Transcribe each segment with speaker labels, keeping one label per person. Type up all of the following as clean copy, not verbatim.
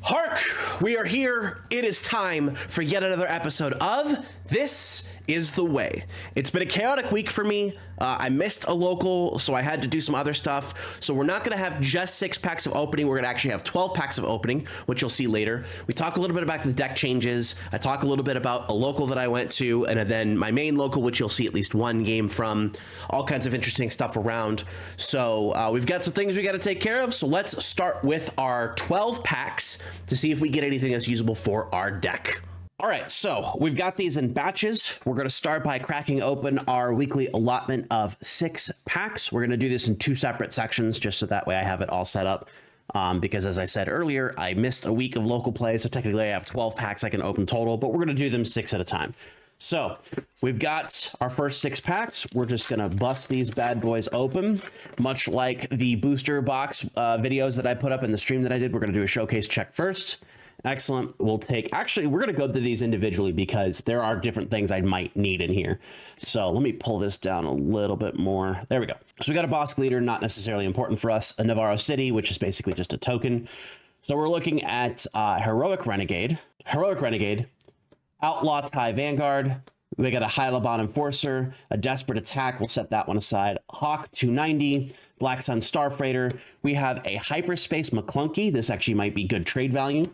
Speaker 1: Hark! We are here. It is time for yet another episode of This is the Way. It's been a chaotic week for me. I missed a local, so I had to do some other stuff. So we're not going to have just 6 packs of opening. We're going to actually have 12 packs of opening, which you'll see later. We talk a little bit about the deck changes. I talk a little bit about a local that I went to, and then my main local, which you'll see at least one game from. All kinds of interesting stuff around. So we've got some things we got to take care of. So let's start with our 12 packs to see if we get anything that's usable for our deck. All right, so we've got these in batches. We're going to start by cracking open our weekly allotment of 6 packs. We're going to do this in 2 separate sections, just so that way I have it all set up. Because as I said earlier, I missed a week of local play, so technically I have 12 packs I can open total, but we're going to do them 6 at a time. So we've got our first 6 packs. We're just going to bust these bad boys open, much like the booster box videos that I put up in the stream that I did. We're going to do a showcase check first. Excellent. We'll take, actually, we're going to go through these individually because there are different things I might need in here. So let me pull this down a little bit more. There we go. So we got a boss leader, not necessarily important for us. A Navarro City, which is basically just a token. So we're looking at Heroic Renegade, Outlaw TIE Vanguard. We got a Hylaban Enforcer, a Desperate Attack. We'll set that one aside. HARK 290, Black Sun Starfreighter. We have a Hyperspace McClunky. This actually might be good trade value.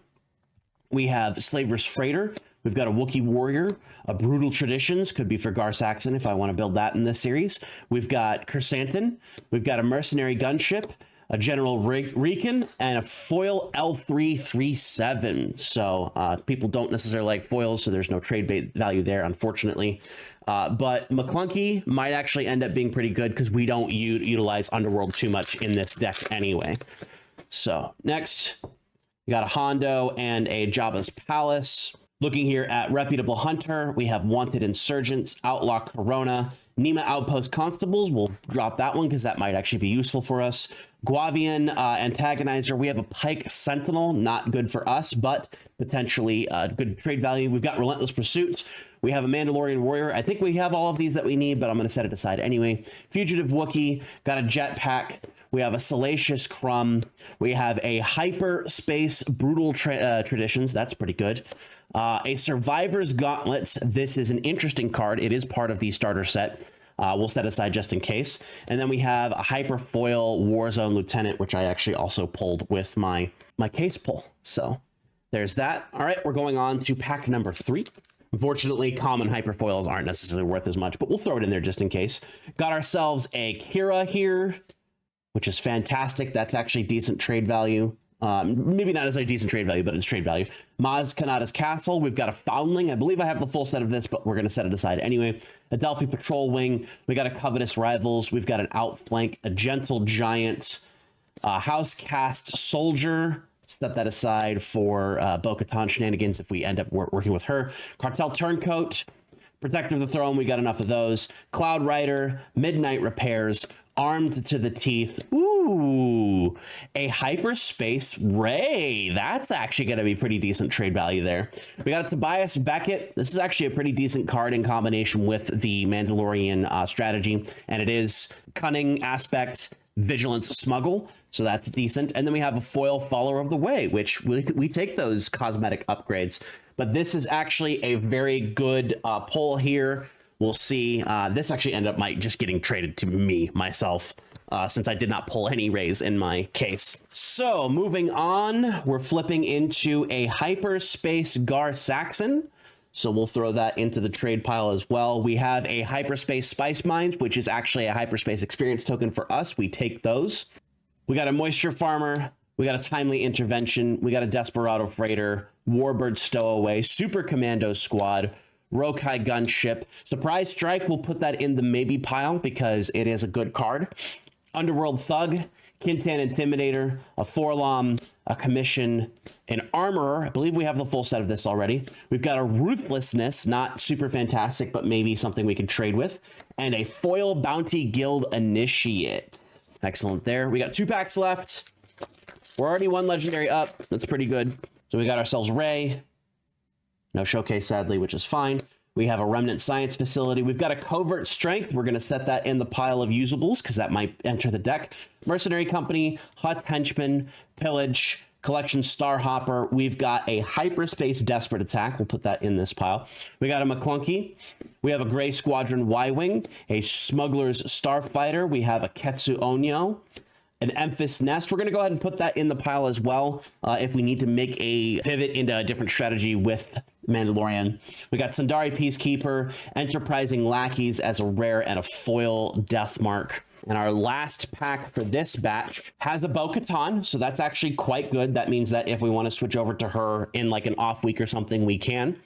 Speaker 1: We have Slaver's Freighter. We've got a Wookiee Warrior, a Brutal Traditions, could be for Gar Saxon if I want to build that in this series. We've got Kersantin. We've got a Mercenary Gunship, a General Rican, and a foil L337. So people don't necessarily like foils, so there's no trade value there, unfortunately. But McClunky might actually end up being pretty good because we don't utilize Underworld too much in this deck anyway. So next, we got a Hondo and a Jabba's Palace. Looking here at Reputable Hunter, we have Wanted Insurgents, Outlaw Corona, Nima Outpost Constables. We'll drop that one because that might actually be useful for us. Guavian Antagonizer. We have a Pike Sentinel, not good for us, but potentially good trade value. We've got Relentless Pursuit. We have a Mandalorian Warrior. I think we have all of these that we need, but I'm going to set it aside anyway. Fugitive Wookiee. Got a Jetpack. We have a Salacious Crumb. We have a Hyperspace Brutal Traditions. That's pretty good. A Survivor's Gauntlets. This is an interesting card. It is part of the starter set. We'll set aside just in case. And then we have a Hyperfoil Warzone Lieutenant, which I actually also pulled with my case pull. So there's that. All right, we're going on to pack number 3. Unfortunately, common Hyperfoils aren't necessarily worth as much, but we'll throw it in there just in case. Got ourselves a Kira here, which is fantastic. That's actually decent trade value. Maybe not as a decent trade value, but it's trade value. Maz Kanata's Castle. We've got a Foundling. I believe I have the full set of this, but we're going to set it aside anyway. A Delphi Patrol Wing. We got a Covetous Rivals. We've got an Outflank, a Gentle Giant, House Cast Soldier. Set that aside for Bo-Katan shenanigans if we end up working with her. Cartel Turncoat. Protector of the Throne. We got enough of those. Cloud Rider. Midnight Repairs. Armed to the Teeth. Ooh, a Hyperspace Ray. That's actually going to be pretty decent trade value there. We got a Tobias Beckett. This is actually a pretty decent card in combination with the Mandalorian strategy, and it is Cunning Aspect, Vigilance, Smuggle. So that's decent. And then we have a Foil Follower of the Way, which we take those cosmetic upgrades. But this is actually a very good pull here. We'll see. This actually ended up just getting traded to me, myself, since I did not pull any rays in my case. So moving on, we're flipping into a Hyperspace Gar Saxon. So we'll throw that into the trade pile as well. We have a Hyperspace Spice Mines, which is actually a Hyperspace Experience token for us. We take those. We got a Moisture Farmer. We got a Timely Intervention. We got a Desperado Freighter, Warbird Stowaway, Super Commando Squad, Rokai Gunship. Surprise Strike, we'll put that in the maybe pile because it is a good card. Underworld Thug, Kintan Intimidator, a Forlom, a Commission, an Armorer. I believe we have the full set of this already. We've got a Ruthlessness, not super fantastic, but maybe something we can trade with. And a Foil Bounty Guild Initiate. Excellent there. We got 2 packs left. We're already 1 legendary up. That's pretty good. So we got ourselves Ray. No showcase, sadly, which is fine. We have a Remnant Science Facility. We've got a Covert Strength. We're going to set that in the pile of usables because that might enter the deck. Mercenary Company, Hutt Henchman, Pillage, Collection Starhopper. We've got a Hyperspace Desperate Attack. We'll put that in this pile. We got a McClunky. We have a Gray Squadron Y-Wing, a Smuggler's Starfighter. We have a Ketsu Onyo, an Emphas Nest. We're going to go ahead and put that in the pile as well if we need to make a pivot into a different strategy with Mandalorian. We got Sundari Peacekeeper, Enterprising Lackeys as a rare, and a foil Deathmark. And our last pack for this batch has the Bo-Katan, so that's actually quite good. That means that if we want to switch over to her in like an off week or something, we can.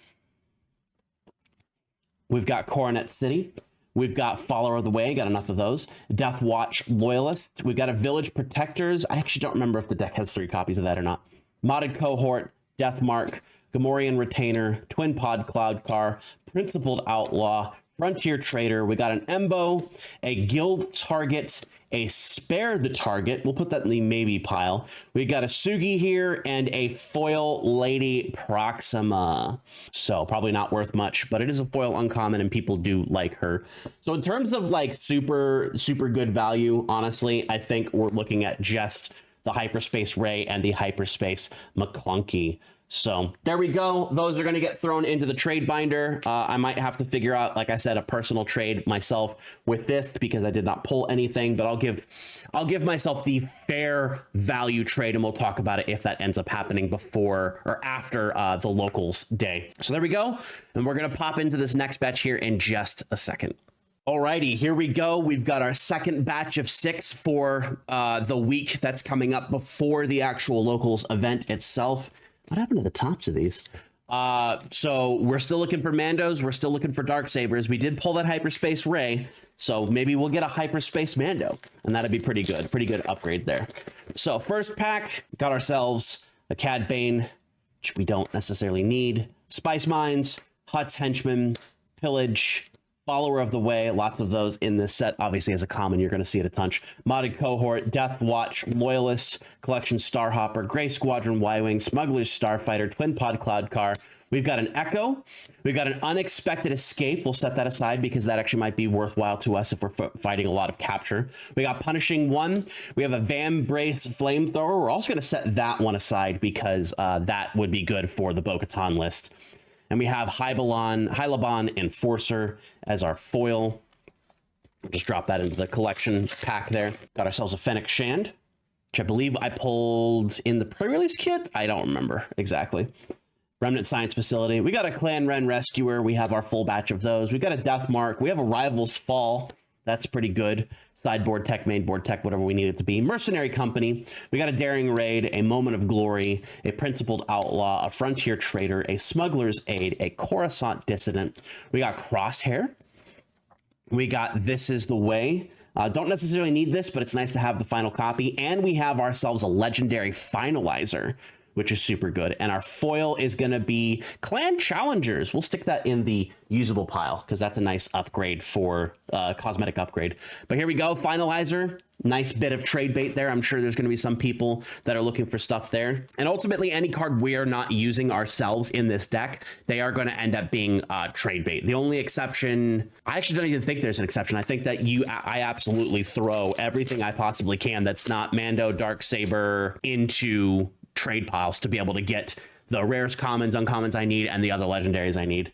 Speaker 1: We've got Coronet City. We've got Follower of the Way, got enough of those. Death Watch Loyalist. We've got a Village Protectors. I actually don't remember if the deck has 3 copies of that or not. Modded Cohort, Deathmark, Gamorrean Retainer, Twin Pod Cloud Car, Principled Outlaw, Frontier Trader. We got an Embo, a Guild Target, a Spare the Target. We'll put that in the maybe pile. We got a Sugi here and a foil Lady Proxima. So probably not worth much, but it is a foil uncommon and people do like her. So in terms of like super good value, honestly, I think we're looking at just the Hyperspace Ray and the Hyperspace McClunky. So there we go. Those are going to get thrown into the trade binder. I might have to figure out, like I said, a personal trade myself with this because I did not pull anything, but I'll give myself the fair value trade and we'll talk about it if that ends up happening before or after the locals day. So there we go. And we're going to pop into this next batch here in just a second. Alrighty, here we go. We've got our second batch of 6 for the week that's coming up before the actual locals event itself. What happened to the tops of these? So we're still looking for Mandos. We're still looking for Darksabers. We did pull that Hyperspace Ray, so maybe we'll get a Hyperspace Mando, and that'd be pretty good. Pretty good upgrade there. So first pack, got ourselves a Cad Bane, which we don't necessarily need. Spice Mines, Hutt's Henchman, Pillage, Follower of the Way, lots of those in this set. Obviously, as a common, you're going to see it a ton. Modded Cohort, Death Watch, Loyalist, Collection Starhopper, Gray Squadron Y-Wing, Smuggler's Starfighter, Twin Pod Cloud Car. We've got an Echo. We've got an Unexpected Escape. We'll set that aside because that actually might be worthwhile to us if we're fighting a lot of capture. We got Punishing One. We have a Vambrace Flamethrower. We're also going to set that one aside because that would be good for the Bo-Katan list. And we have Hylaban Enforcer as our foil. We'll just drop that into the collection pack there. Got ourselves a Fennec Shand, which I believe I pulled in the pre-release kit. I don't remember exactly. Remnant Science Facility. We got a Clan Ren Rescuer. We have our full batch of those. We got a Deathmark. We have a Rivals Fall. That's pretty good. Sideboard tech, mainboard tech, whatever we need it to be. Mercenary Company. We got a Daring Raid, a Moment of Glory, a Principled Outlaw, a Frontier Trader, a Smuggler's Aid, a Coruscant Dissident. We got Crosshair. We got This Is the Way. Don't necessarily need this, but it's nice to have the final copy. And we have ourselves a Legendary Finalizer, which is super good. And our foil is going to be Clan Challengers. We'll stick that in the usable pile because that's a nice upgrade for cosmetic upgrade. But here we go, Finalizer. Nice bit of trade bait there. I'm sure there's going to be some people that are looking for stuff there. And ultimately, any card we are not using ourselves in this deck, they are going to end up being trade bait. The only exception, I actually don't even think there's an exception. I think that I absolutely throw everything I possibly can that's not Mando, Darksaber into trade piles to be able to get the rarest commons, uncommons I need, and the other legendaries I need.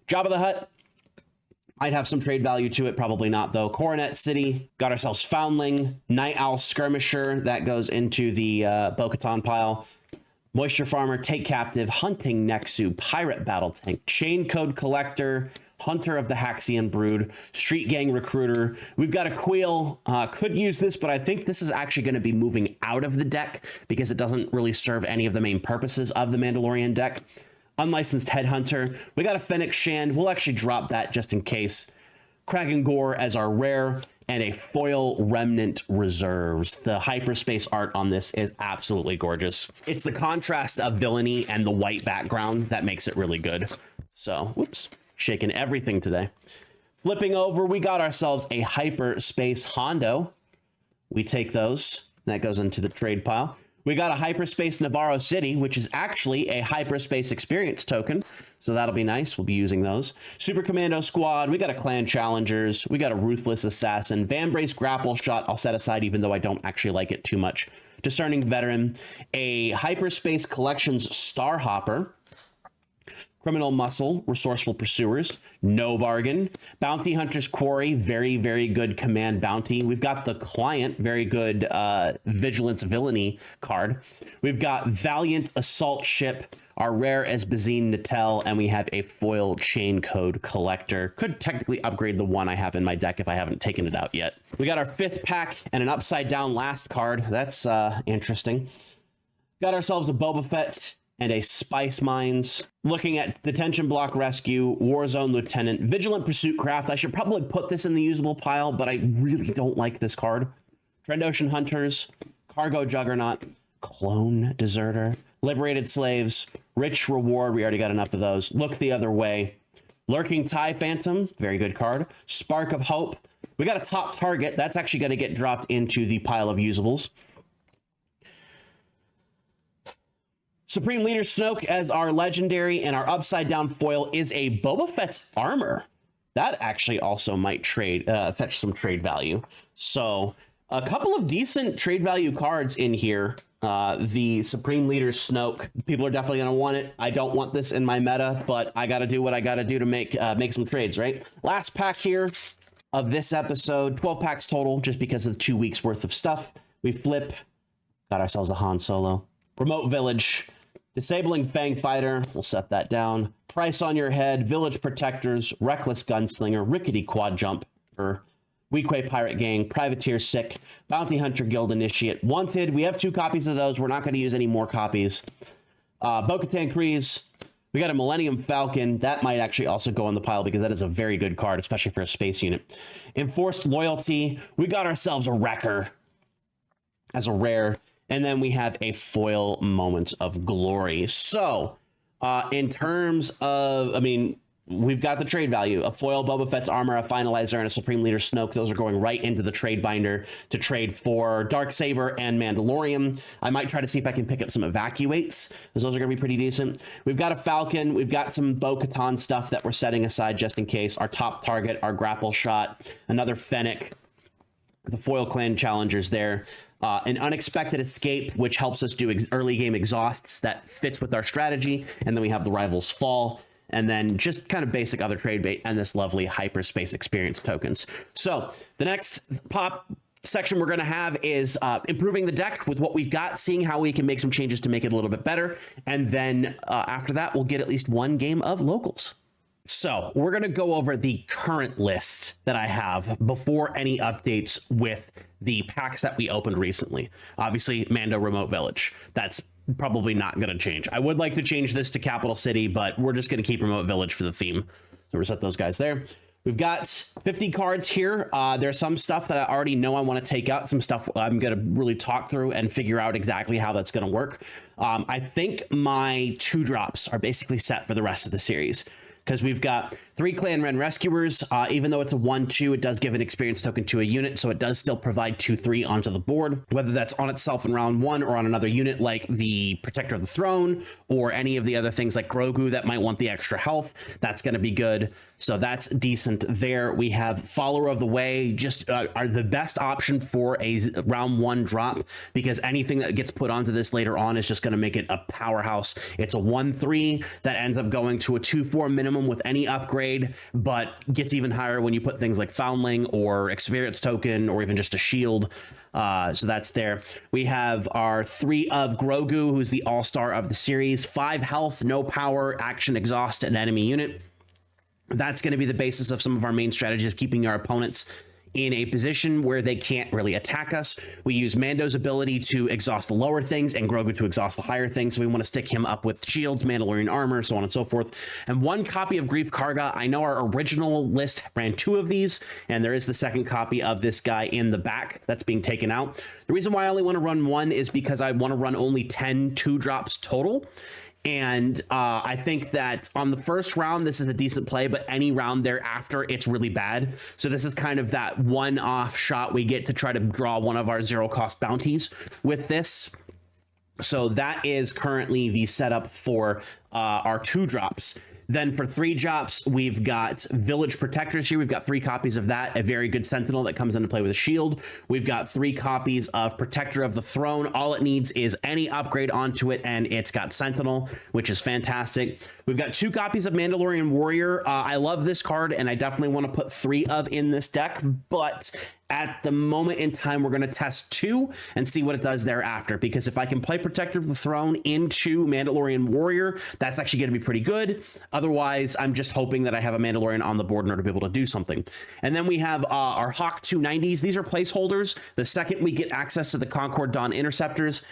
Speaker 1: Jabba the Hutt might have some trade value to it, probably not though. Coronet City, got ourselves Foundling, Night Owl Skirmisher, that goes into the Bo-Katan pile. Moisture Farmer, Take Captive, Hunting Nexu, Pirate Battle Tank, Chain Code Collector, Hunter of the Haxian Brood, Street Gang Recruiter. We've got a Queel. Could use this, but I think this is actually going to be moving out of the deck because it doesn't really serve any of the main purposes of the Mandalorian deck. Unlicensed Headhunter. We got a Fennec Shand. We'll actually drop that just in case. Kragan Gore as our rare, and a foil Remnant Reserves. The hyperspace art on this is absolutely gorgeous. It's the contrast of villainy and the white background that makes it really good. So, whoops. Shaking everything today. Flipping over, we got ourselves a Hyperspace Hondo. We take those. That goes into the trade pile. We got a Hyperspace Navarro City, which is actually a Hyperspace Experience token. So that'll be nice. We'll be using those. Super Commando Squad. We got a Clan Challengers. We got a Ruthless Assassin. Vambrace Grapple Shot. I'll set aside even though I don't actually like it too much. Discerning Veteran, a Hyperspace Collections Star Hopper, Criminal Muscle, Resourceful Pursuers, No Bargain, Bounty Hunter's Quarry, very, very good command bounty. We've got the Client, very good Vigilance Villainy card. We've got Valiant Assault Ship, our rare Esbazine Natel, and we have a foil Chain Code Collector. Could technically upgrade the one I have in my deck if I haven't taken it out yet. We got our 5th pack and an upside down last card. That's interesting. Got ourselves a Boba Fett and a Spice Mines. Looking at Detention Block Rescue, Warzone Lieutenant, Vigilant Pursuit Craft. I should probably put this in the usable pile, but I really don't like this card. Trendocean Hunters, Cargo Juggernaut, Clone Deserter, Liberated Slaves, Rich Reward, we already got enough of those. Look the Other Way, Lurking TIE Phantom, very good card. Spark of Hope. We got a top target. That's actually going to get dropped into the pile of usables. Supreme Leader Snoke as our legendary, and our upside down foil is a Boba Fett's armor. That actually also might trade fetch some trade value. So a couple of decent trade value cards in here. The Supreme Leader Snoke, people are definitely going to want it. I don't want this in my meta, but I got to do what I got to do to make some trades, right? Last pack here of this episode, 12 packs total, just because of the 2 weeks worth of stuff. We flip, got ourselves a Han Solo. Remote Village, Disabling Fang Fighter, we'll set that down. Price on Your Head, Village Protectors, Reckless Gunslinger, Rickety Quad Jumper, Weequay Pirate Gang, Privateer Sick, Bounty Hunter Guild Initiate, Wanted. We have 2 copies of those. We're not going to use any more copies. Bo-Katan Kryze. We got a Millennium Falcon. That might actually also go in the pile because that is a very good card, especially for a space unit. Enforced Loyalty. We got ourselves a Wrecker as a rare. And then we have a foil Moment of Glory. So in terms of, I mean, we've got the trade value, a foil Boba Fett's armor, a Finalizer, and a Supreme Leader Snoke. Those are going right into the trade binder to trade for Darksaber and Mandalorian. I might try to see if I can pick up some Evacuates, because those are going to be pretty decent. We've got a Falcon. We've got some Bo-Katan stuff that we're setting aside just in case. Our top target, our Grapple Shot, another Fennec, the Foil Clan Challengers there. An Unexpected Escape, which helps us do early game exhausts that fits with our strategy. And then we have the Rivals Fall. And then just kind of basic other trade bait and this lovely Hyperspace Experience tokens. So the next pop section we're going to have is improving the deck with what we've got, seeing how we can make some changes to make it a little bit better. And then after that, we'll get at least 1 game of locals. So we're going to go over the current list that I have before any updates with the packs that we opened recently. Obviously, Mando Remote Village. That's probably not going to change. I would like to change this to Capital City, but we're just going to keep Remote Village for the theme. So we'll set those guys there. We've got 50 cards here. There's some stuff that I already know I want to take out. Some stuff I'm going to really talk through and figure out exactly how that's going to work. I think my 2-drops are basically set for the rest of the series, because we've got 3 Clan Ren Rescuers. Even though it's a 1/2, it does give an experience token to a unit, so it does still provide 2/3 onto the board, whether that's on itself in round 1 or on another unit like the Protector of the Throne or any of the other things like Grogu that might want the extra health. That's going to be good. So that's decent there. We have Follower of the Way, just are the best option for a round 1 drop, because anything that gets put onto this later on is just going to make it a powerhouse. It's a 1/3 that ends up going to a 2/4 minimum with any upgrade, but gets even higher when you put things like Foundling or Experience Token or even just a shield. So that's there. We have our 3 of Grogu, who's the all-star of the series. 5 health, no power, action exhaust an enemy unit. That's going to be the basis of some of our main strategies, keeping our opponents in a position where they can't really attack us. We use Mando's ability to exhaust the lower things and Grogu to exhaust the higher things. So we want to stick him up with shields, Mandalorian armor, so on and so forth. And 1 copy of Grief Karga. I know our original list ran 2 of these, and there is the 2nd copy of this guy in the back that's being taken out. The reason why I only want to run 1 is because I want to run only 10 2-drops total. And I think that on the first round, this is a decent play, but any round thereafter, it's really bad. So this is kind of that one-off shot we get to try to draw one of our 0-cost bounties with this. So that is currently the setup for our 2-drops. Then for 3 drops, we've got Village Protectors here. We've got 3 copies of that, a very good Sentinel that comes into play with a shield. We've got 3 copies of Protector of the Throne. All it needs is any upgrade onto it, and it's got Sentinel, which is fantastic. We've got 2 copies of Mandalorian Warrior. I love this card, and I definitely want to put 3 of in this deck, but at the moment in time, we're going to test 2 and see what it does thereafter, because if I can play Protector of the Throne into Mandalorian Warrior, that's actually going to be pretty good. Otherwise, I'm just hoping that I have a Mandalorian on the board in order to be able to do something. And then we have our HARK 290s. These are placeholders. The second we get access to the Concord Dawn Interceptors,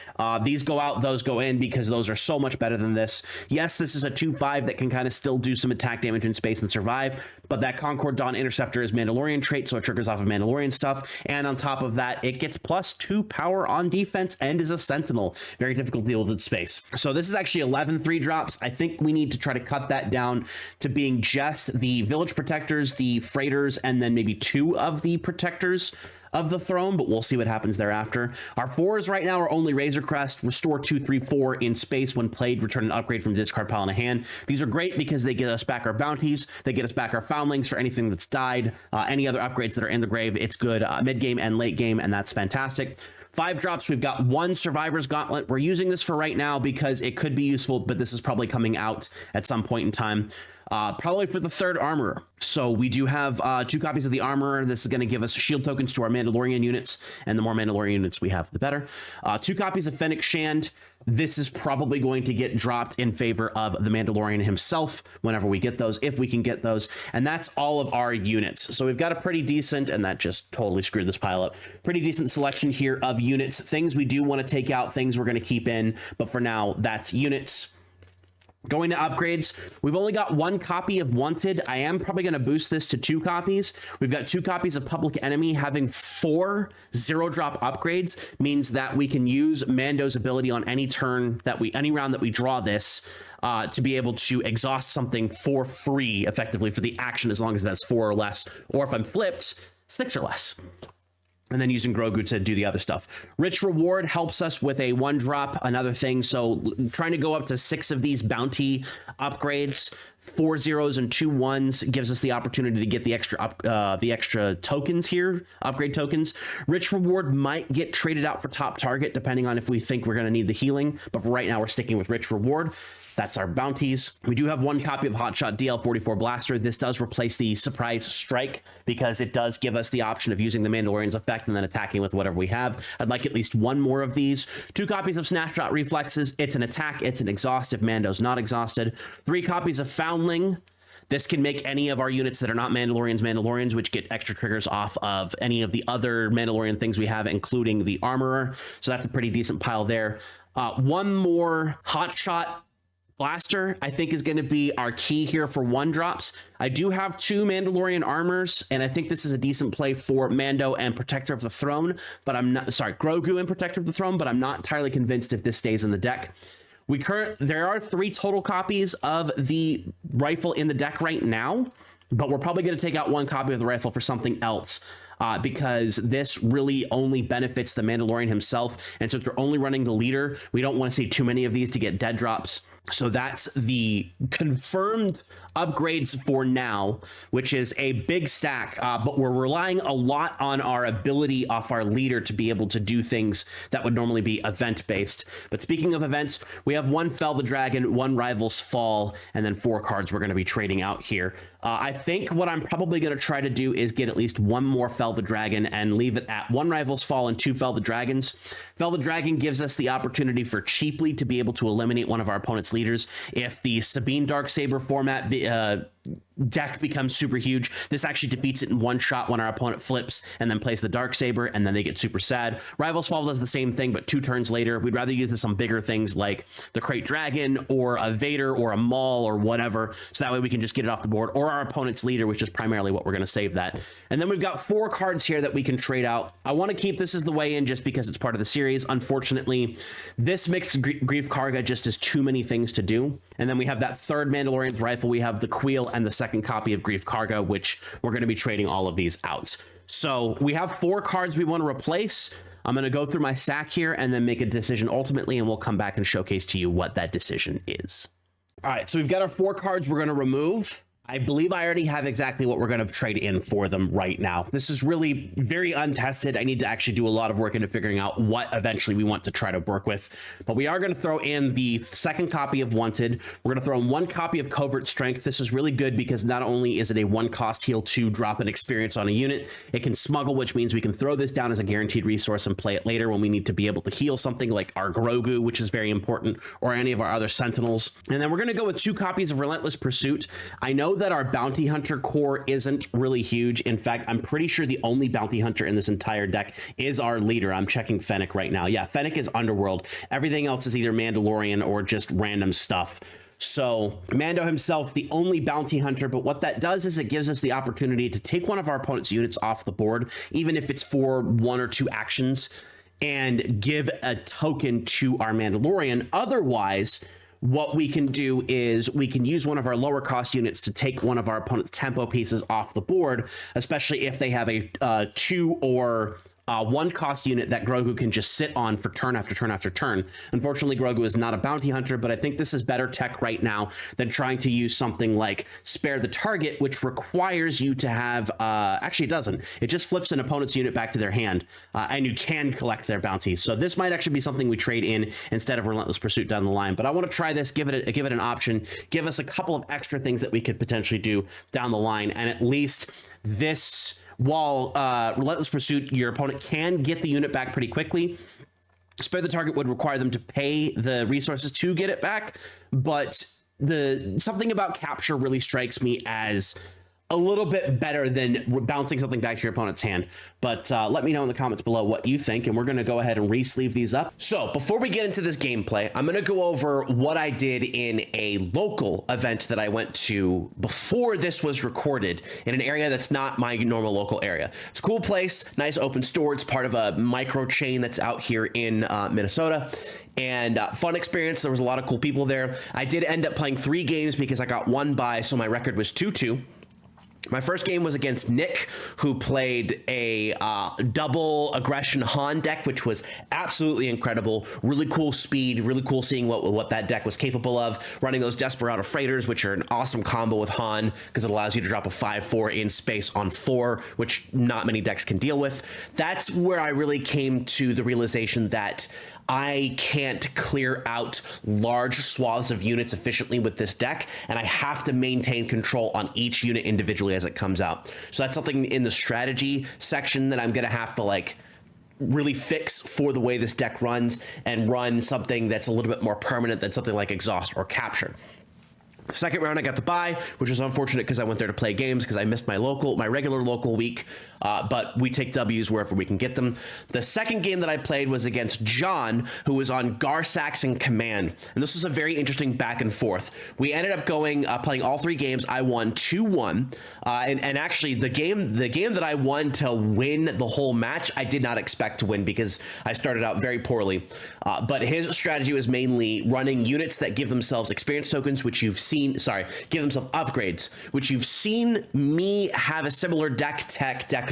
Speaker 1: these go out, those go in, because those are so much better than this. Yes, this is a 2/5 that can kind of still do some attack damage in space and survive, but that Concord Dawn Interceptor is Mandalorian trait, so it triggers off of Mandalorian stuff. And on top of that, it gets +2 power on defense and is a Sentinel. Very difficult to deal with in space. So this is actually 11 3-drops. I think we need to try to cut that down to being just the Village Protectors, the Freighters, and then maybe 2 of the Protectors of the Throne, but we'll see what happens thereafter. Our 4s right now are only Razor Crest, Restore 2, 3, 4 in space when played, return an upgrade from discard pile in a hand. These are great because they get us back our bounties, they get us back our foundlings for anything that's died, any other upgrades that are in the grave. It's good mid-game and late game, and that's fantastic. 5 drops, we've got 1 Survivor's Gauntlet. We're using this for right now because it could be useful, but this is probably coming out at some point in time. Probably for the 3rd Armorer. So we do have 2 copies of the Armorer. This is going to give us shield tokens to our Mandalorian units, and the more Mandalorian units we have, the better. 2 copies of Fennec Shand. This is probably going to get dropped in favor of the Mandalorian himself whenever we get those, if we can get those. And that's all of our units. So we've got a pretty decent, and that just totally screwed this pile up, pretty decent selection here of units. Things we do want to take out, things we're going to keep in, but for now, that's units. Going to upgrades, we've only got 1 copy of Wanted. I am probably going to boost this to 2 copies. We've got 2 copies of Public Enemy. Having 4 0-drop upgrades means that we can use Mando's ability on any turn that any round that we draw this to be able to exhaust something for free, effectively, for the action, as long as that's 4 or less. Or if I'm flipped, 6 or less. And then using Grogu to do the other stuff. Rich Reward helps us with a 1-drop, another thing. So trying to go up to 6 of these bounty upgrades, 4 zeros and 2 1s gives us the opportunity to get the extra tokens here, upgrade tokens. Rich Reward might get traded out for top target, depending on if we think we're going to need the healing. But for right now, we're sticking with Rich Reward. That's our bounties. We do have 1 copy of Hotshot DL44 Blaster. This does replace the Surprise Strike because it does give us the option of using the Mandalorian's effect and then attacking with whatever we have. I'd like at least 1 more of these. 2 copies of Snapshot Reflexes. It's an attack. It's an exhaust if Mando's not exhausted. 3 copies of Foundling. This can make any of our units that are not Mandalorians, which get extra triggers off of any of the other Mandalorian things we have, including the Armorer. So that's a pretty decent pile there. 1 more Hotshot Blaster, I think, is going to be our key here for 1-drops. I do have 2 Mandalorian armors, and I think this is a decent play for Mando and Protector of the Throne, but I'm not, sorry, Grogu and Protector of the Throne, but I'm not entirely convinced if this stays in the deck. There are 3 total copies of the rifle in the deck right now, but we're probably going to take out 1 copy of the rifle for something else. Because this really only benefits the Mandalorian himself. And since we're only running the leader, we don't want to see too many of these to get dead drops. So that's the confirmed upgrades for now, which is a big stack, but we're relying a lot on our ability off our leader to be able to do things that would normally be event based. But speaking of events, we have 1 Fell the Dragon, 1 Rivals Fall, and then 4 cards we're going to be trading out here. I think what I'm probably going to try to do is get at least 1 more Fell the Dragon and leave it at 1 Rivals Fall and 2 Fell the Dragons. Fell the Dragon gives us the opportunity for cheaply to be able to eliminate one of our opponent's leaders. If the Sabine Darksaber format deck becomes super huge, this actually defeats it in 1 shot when our opponent flips and then plays the Darksaber, and then they get super sad. Rivals Fall does the same thing, but 2 turns later. We'd rather use this on bigger things like the Krayt Dragon or a Vader or a Maul or whatever, so that way we can just get it off the board, or our opponent's leader, which is primarily what we're going to save that. And then we've got 4 cards here that we can trade out. I want to keep this as the way in just because it's part of the series. Unfortunately, this mixed Grief Karga just has too many things to do. And then we have that 3rd Mandalorian's rifle. We have the Queel and the 2nd copy of Grief Karga, which we're going to be trading all of these out. So we have 4 cards we want to replace. I'm going to go through my stack here and then make a decision ultimately, and we'll come back and showcase to you what that decision is. All right, so we've got our 4 cards we're going to remove. I believe I already have exactly what we're going to trade in for them right now. This is really very untested. I need to actually do a lot of work into figuring out what eventually we want to try to work with. But we are going to throw in the 2nd copy of Wanted. We're going to throw in 1 copy of Covert Strength. This is really good because not only is it a 1-cost heal to drop an experience on a unit, it can smuggle, which means we can throw this down as a guaranteed resource and play it later when we need to be able to heal something like our Grogu, which is very important, or any of our other Sentinels. And then we're going to go with 2 copies of Relentless Pursuit. I know that our Bounty Hunter core isn't really huge. In fact, I'm pretty sure the only Bounty Hunter in this entire deck is our leader. I'm checking Fennec right now. Yeah, Fennec is Underworld. Everything else is either Mandalorian or just random stuff. So Mando himself, the only Bounty Hunter, but what that does is it gives us the opportunity to take one of our opponent's units off the board, even if it's for 1 or 2 actions, and give a token to our Mandalorian. Otherwise, what we can do is we can use one of our lower cost units to take one of our opponent's tempo pieces off the board, especially if they have a 2 or 1 cost unit that Grogu can just sit on for turn after turn after turn. Unfortunately, Grogu is not a bounty hunter, but I think this is better tech right now than trying to use something like Spare the Target, which requires you to have, actually it doesn't. It just flips an opponent's unit back to their hand, and you can collect their bounties. So this might actually be something we trade in instead of Relentless Pursuit down the line. But I want to try this, give it an option, give us a couple of extra things that we could potentially do down the line, and at least this... While Relentless Pursuit, your opponent can get the unit back pretty quickly. Spare the Target would require them to pay the resources to get it back, but something about capture really strikes me as a little bit better than bouncing something back to your opponent's hand. But let me know in the comments below what you think, and we're going to go ahead and re-sleeve these up. So before we get into this gameplay, I'm going to go over what I did in a local event that I went to before this was recorded in an area that's not my normal local area. It's a cool place, nice open store. It's part of a micro chain that's out here in Minnesota. And fun experience. There was a lot of cool people there. I did end up playing 3 games because I got 1 bye, so my record was 2-2. My first game was against Nick, who played a double aggression Han deck, which was absolutely incredible. Really cool speed, really cool seeing what that deck was capable of. Running those Desperado Freighters, which are an awesome combo with Han, because it allows you to drop a 5/4 in space on 4, which not many decks can deal with. That's where I really came to the realization that I can't clear out large swaths of units efficiently with this deck, and I have to maintain control on each unit individually as it comes out. So that's something in the strategy section that I'm going to have to really fix for the way this deck runs, and run something that's a little bit more permanent than something like Exhaust or Capture. Second round, I got the bye, which was unfortunate because I went there to play games because I missed my regular local week, but we take W's wherever we can get them. The second game that I played was against John, who was on Gar-Saxon Command, and this was a very interesting back and forth. We ended up playing all 3 games. I won 2-1, and actually the game that I won to win the whole match, I did not expect to win because I started out very poorly, but his strategy was mainly running units that give themselves experience tokens, which you've seen, give themselves upgrades, which you've seen me have a similar deck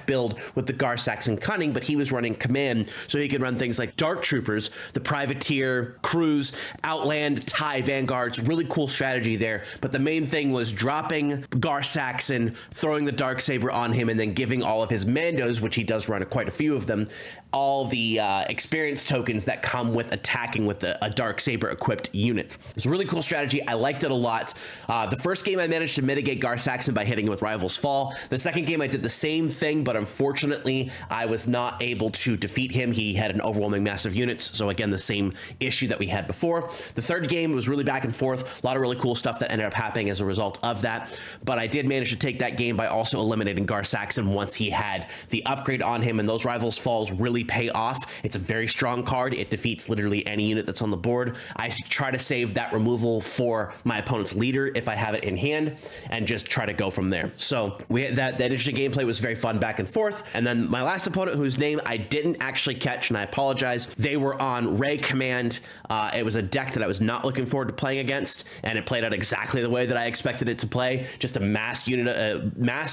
Speaker 1: build with the Gar-Saxon Cunning, but he was running Command, so he could run things like Dark Troopers, the Privateer, Crews, Outland, TIE Vanguards. Really cool strategy there, but the main thing was dropping Gar-Saxon, throwing the Darksaber on him, and then giving all of his Mandos, which he does run quite a few of them, all the experience tokens that come with attacking with a Darksaber equipped unit. It's a really cool strategy. I liked it a lot. The first game I managed to mitigate Gar-Saxon by hitting him with Rival's Fall. The second game I did the same thing, but unfortunately I was not able to defeat him. He had an overwhelming mass of units, so again the same issue that we had before. The third game was really back and forth, a lot of really cool stuff that ended up happening as a result of that, but I did manage to take that game by also eliminating Gar-Saxon once he had the upgrade on him, and those Rival's Falls really pay off. It's a very strong card. It defeats literally any unit that's on the board. I try to save that removal for my opponent's leader if I have it in hand, and just try to go from there. So that interesting gameplay was very fun back and forth. And then my last opponent, whose name I didn't actually catch, and I apologize, they were on Ray Command. It was a deck that I was not looking forward to playing against, and it played out exactly the way that I expected it to play. Just a mass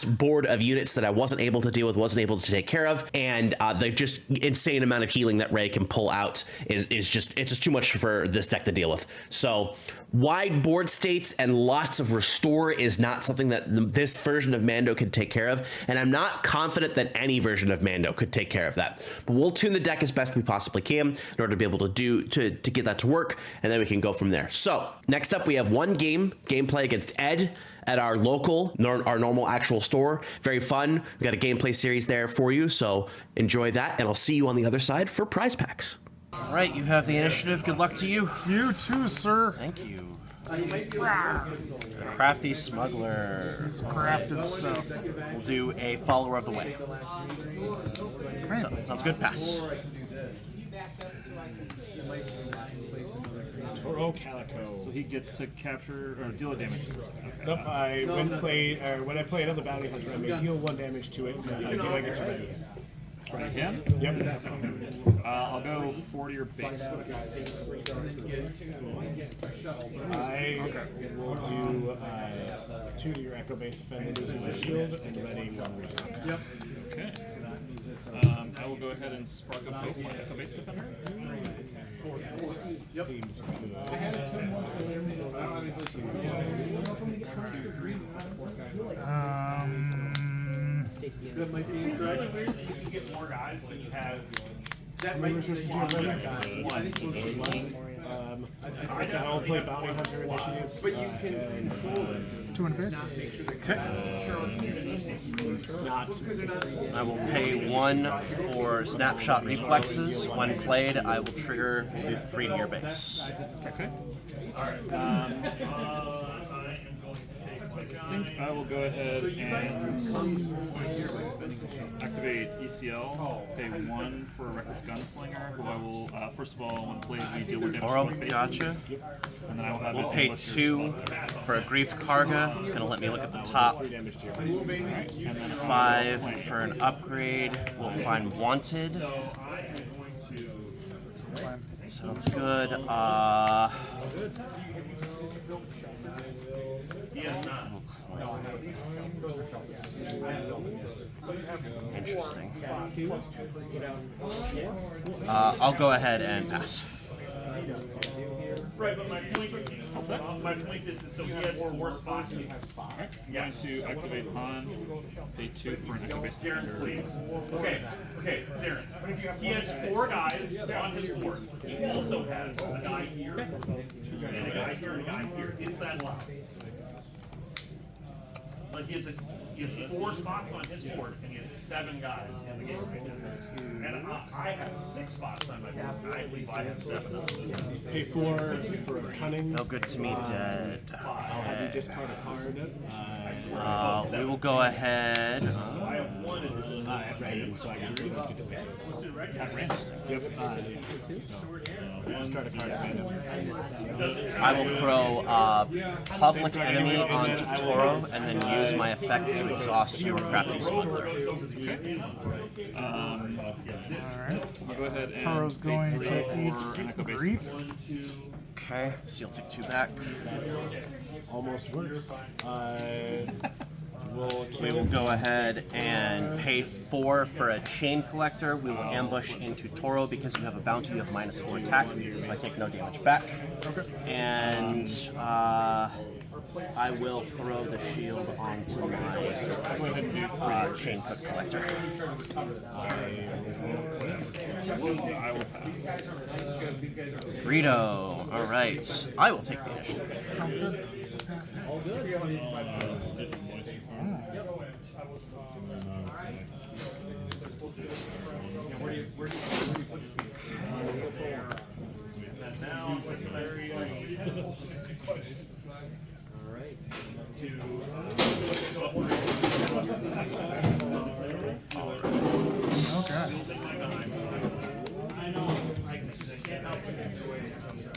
Speaker 1: board of units that I wasn't able to deal with, wasn't able to take care of, and the just insane amount of healing that Ray can pull out is just too much for this deck to deal with. So wide board states and lots of restore is not something that this version of Mando could take care of, and I'm not confident that any version of Mando could take care of that. But we'll tune the deck as best we possibly can in order to be able to get that to work, and then we can go from there. So next up, we have one gameplay against Ed at our normal actual store. Very fun. We got a gameplay series there for you, so enjoy that, and I'll see you on the other side for prize packs. All right, you have the initiative. Good luck to you.
Speaker 2: You too, sir.
Speaker 1: Thank you. Crafty Smuggler.
Speaker 2: Crafted stuff.
Speaker 1: We'll do a follower of the way. So, sounds good. Pass.
Speaker 3: Toro Calico. So he gets to capture or deal a damage.
Speaker 4: Nope. When I play another bounty hunter, I may deal 1 damage to it. And if I do, I get to ready it.
Speaker 3: Right hand?
Speaker 4: Yep.
Speaker 3: I'll go 40 or base.
Speaker 4: I will do 2 to your Echo-based defender losing my shield and ready 1 reason.
Speaker 3: Yep. Okay. I will go ahead and spark up both my Echo-based defender.
Speaker 4: Seems good.
Speaker 5: That might be incorrect. You get more guys than you have. That might be
Speaker 4: I'll play bounty hunter initiative.
Speaker 5: But you can control it.
Speaker 2: 2 and base.
Speaker 1: I will pay 1 for snapshot reflexes. When played, I will trigger the 3 to your base.
Speaker 3: Okay. I think I will go ahead and activate ECL, pay 1 for a Reckless Gunslinger, who I will, first of all, when played, we deal with damage to my bases.
Speaker 1: Gotcha.
Speaker 3: And then I will have
Speaker 1: We'll pay 2 for a Grief Karga. It's going to let me look at the top. 5 for an upgrade. We'll find Wanted. Sounds good. Interesting. I'll go ahead and pass.
Speaker 5: Right, but my point is so he has 4 spots.
Speaker 3: I'm going to activate Han, pay 2 for an Echo-based defender.
Speaker 5: Darren, please. Okay, Darren. He has 4 guys on his board. He also has a guy here, and a guy here, and a guy here. Is that allowed? Like he has 4 spots on his board, and he has 7 guys in the game. And I have 6 spots on my board. I believe I have 7.
Speaker 4: Pay 4 for cunning.
Speaker 1: No good to me, dead.
Speaker 4: I'll have you discard a card.
Speaker 1: We will go ahead.
Speaker 5: I have 1 additional.
Speaker 4: Right, so I get to pay.
Speaker 5: At random.
Speaker 4: Yep. Discard a card.
Speaker 1: I will throw Public Enemy onto Toro and then use my effect to exhaust your Crafty Smuggler.
Speaker 3: I'll go ahead and
Speaker 2: Toro's going
Speaker 3: pay 3
Speaker 2: to
Speaker 3: for an
Speaker 2: eat
Speaker 3: Echo-based
Speaker 2: grief.
Speaker 3: defender.
Speaker 1: Okay, so you'll take 2 back.
Speaker 4: Almost works.
Speaker 1: We will go ahead and pay 4 for a Chain Collector. We will ambush into Toro because you have a bounty, you have -4 attack, so I take no damage back. And I will throw the shield onto my Chain Cook Collector.
Speaker 3: I will pass.
Speaker 1: Rito, alright. I will take the initiative.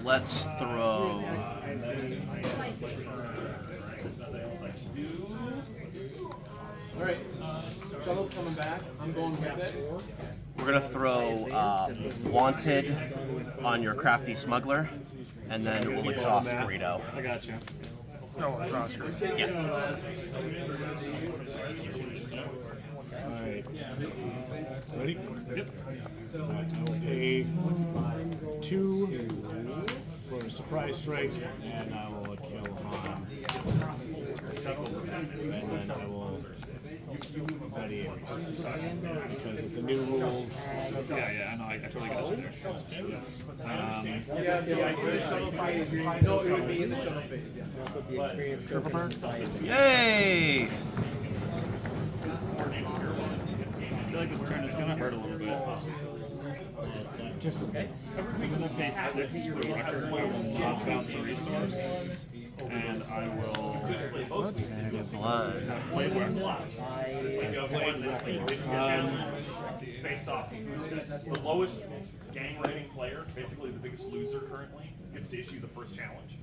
Speaker 1: Let's throw
Speaker 6: Alright, shuttle's coming back. I'm going with it.
Speaker 1: We're gonna throw Wanted on your Crafty Smuggler, and then we'll exhaust Burrito.
Speaker 3: I got you.
Speaker 2: No, exhaust.
Speaker 1: Yeah.
Speaker 4: Alright. Ready?
Speaker 3: Yep.
Speaker 4: I will pay 2 for a surprise strike, and I will kill Han. And then I will ready a resource. Because of the new rules.
Speaker 3: Yeah, I know. I totally got you there.
Speaker 6: Yeah, so in the shuttle phase. No, it would be in the shuttle phase, yeah.
Speaker 2: Triple bird.
Speaker 1: Yay!
Speaker 3: I feel like this turn is gonna hurt a little bit.
Speaker 4: Just okay.
Speaker 3: I'm gonna pay 6 for record. I will not bounce the resource, and I will play where.
Speaker 5: Based off the lowest gang rating player, basically the biggest loser currently, gets to issue the first challenge.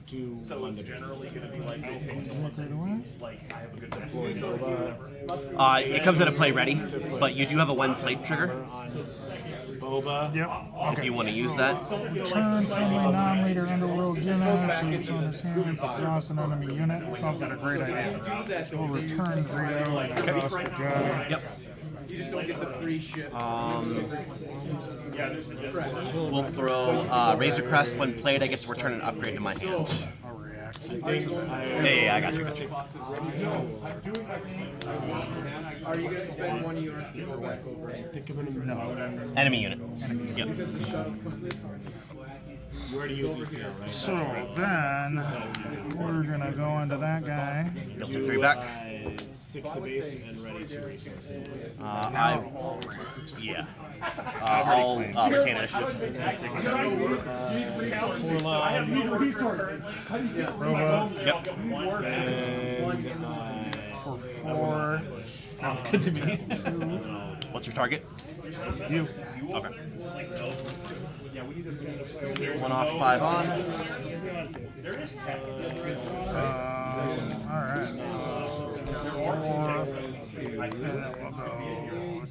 Speaker 5: So it's generally going to be like, okay, someone that seems like I have a good match.
Speaker 1: It comes into play ready, but you do have a when played trigger
Speaker 4: Boba.
Speaker 2: Yep.
Speaker 1: if you want to use that.
Speaker 2: Turn friendly non-leader underworld Jenna to its owner's hands, exhaust an enemy unit. Sounds like a great idea. We'll return Greedo and exhaust the guy.
Speaker 1: Yep.
Speaker 6: You just don't get the free ship.
Speaker 1: We'll throw Razor Crest. When played, I get to return an upgrade to my hand.
Speaker 2: I'll react.
Speaker 1: Yeah, I got you.
Speaker 6: Are you going to spend 1 of yours to go back over?
Speaker 2: No.
Speaker 1: Enemy unit. Yep.
Speaker 6: The shuttle's complete.
Speaker 4: You already used ECL, right?
Speaker 2: So then we're gonna go into that guy.
Speaker 1: You'll take 3 back.
Speaker 4: 6 to base and ready 2 resources.
Speaker 1: I'll retain initiative. Yep.
Speaker 2: For 4.
Speaker 3: Sounds good to me.
Speaker 1: What's your target?
Speaker 2: You.
Speaker 1: Okay. 1 off, 5 on.
Speaker 2: Alright. 4. And then we'll go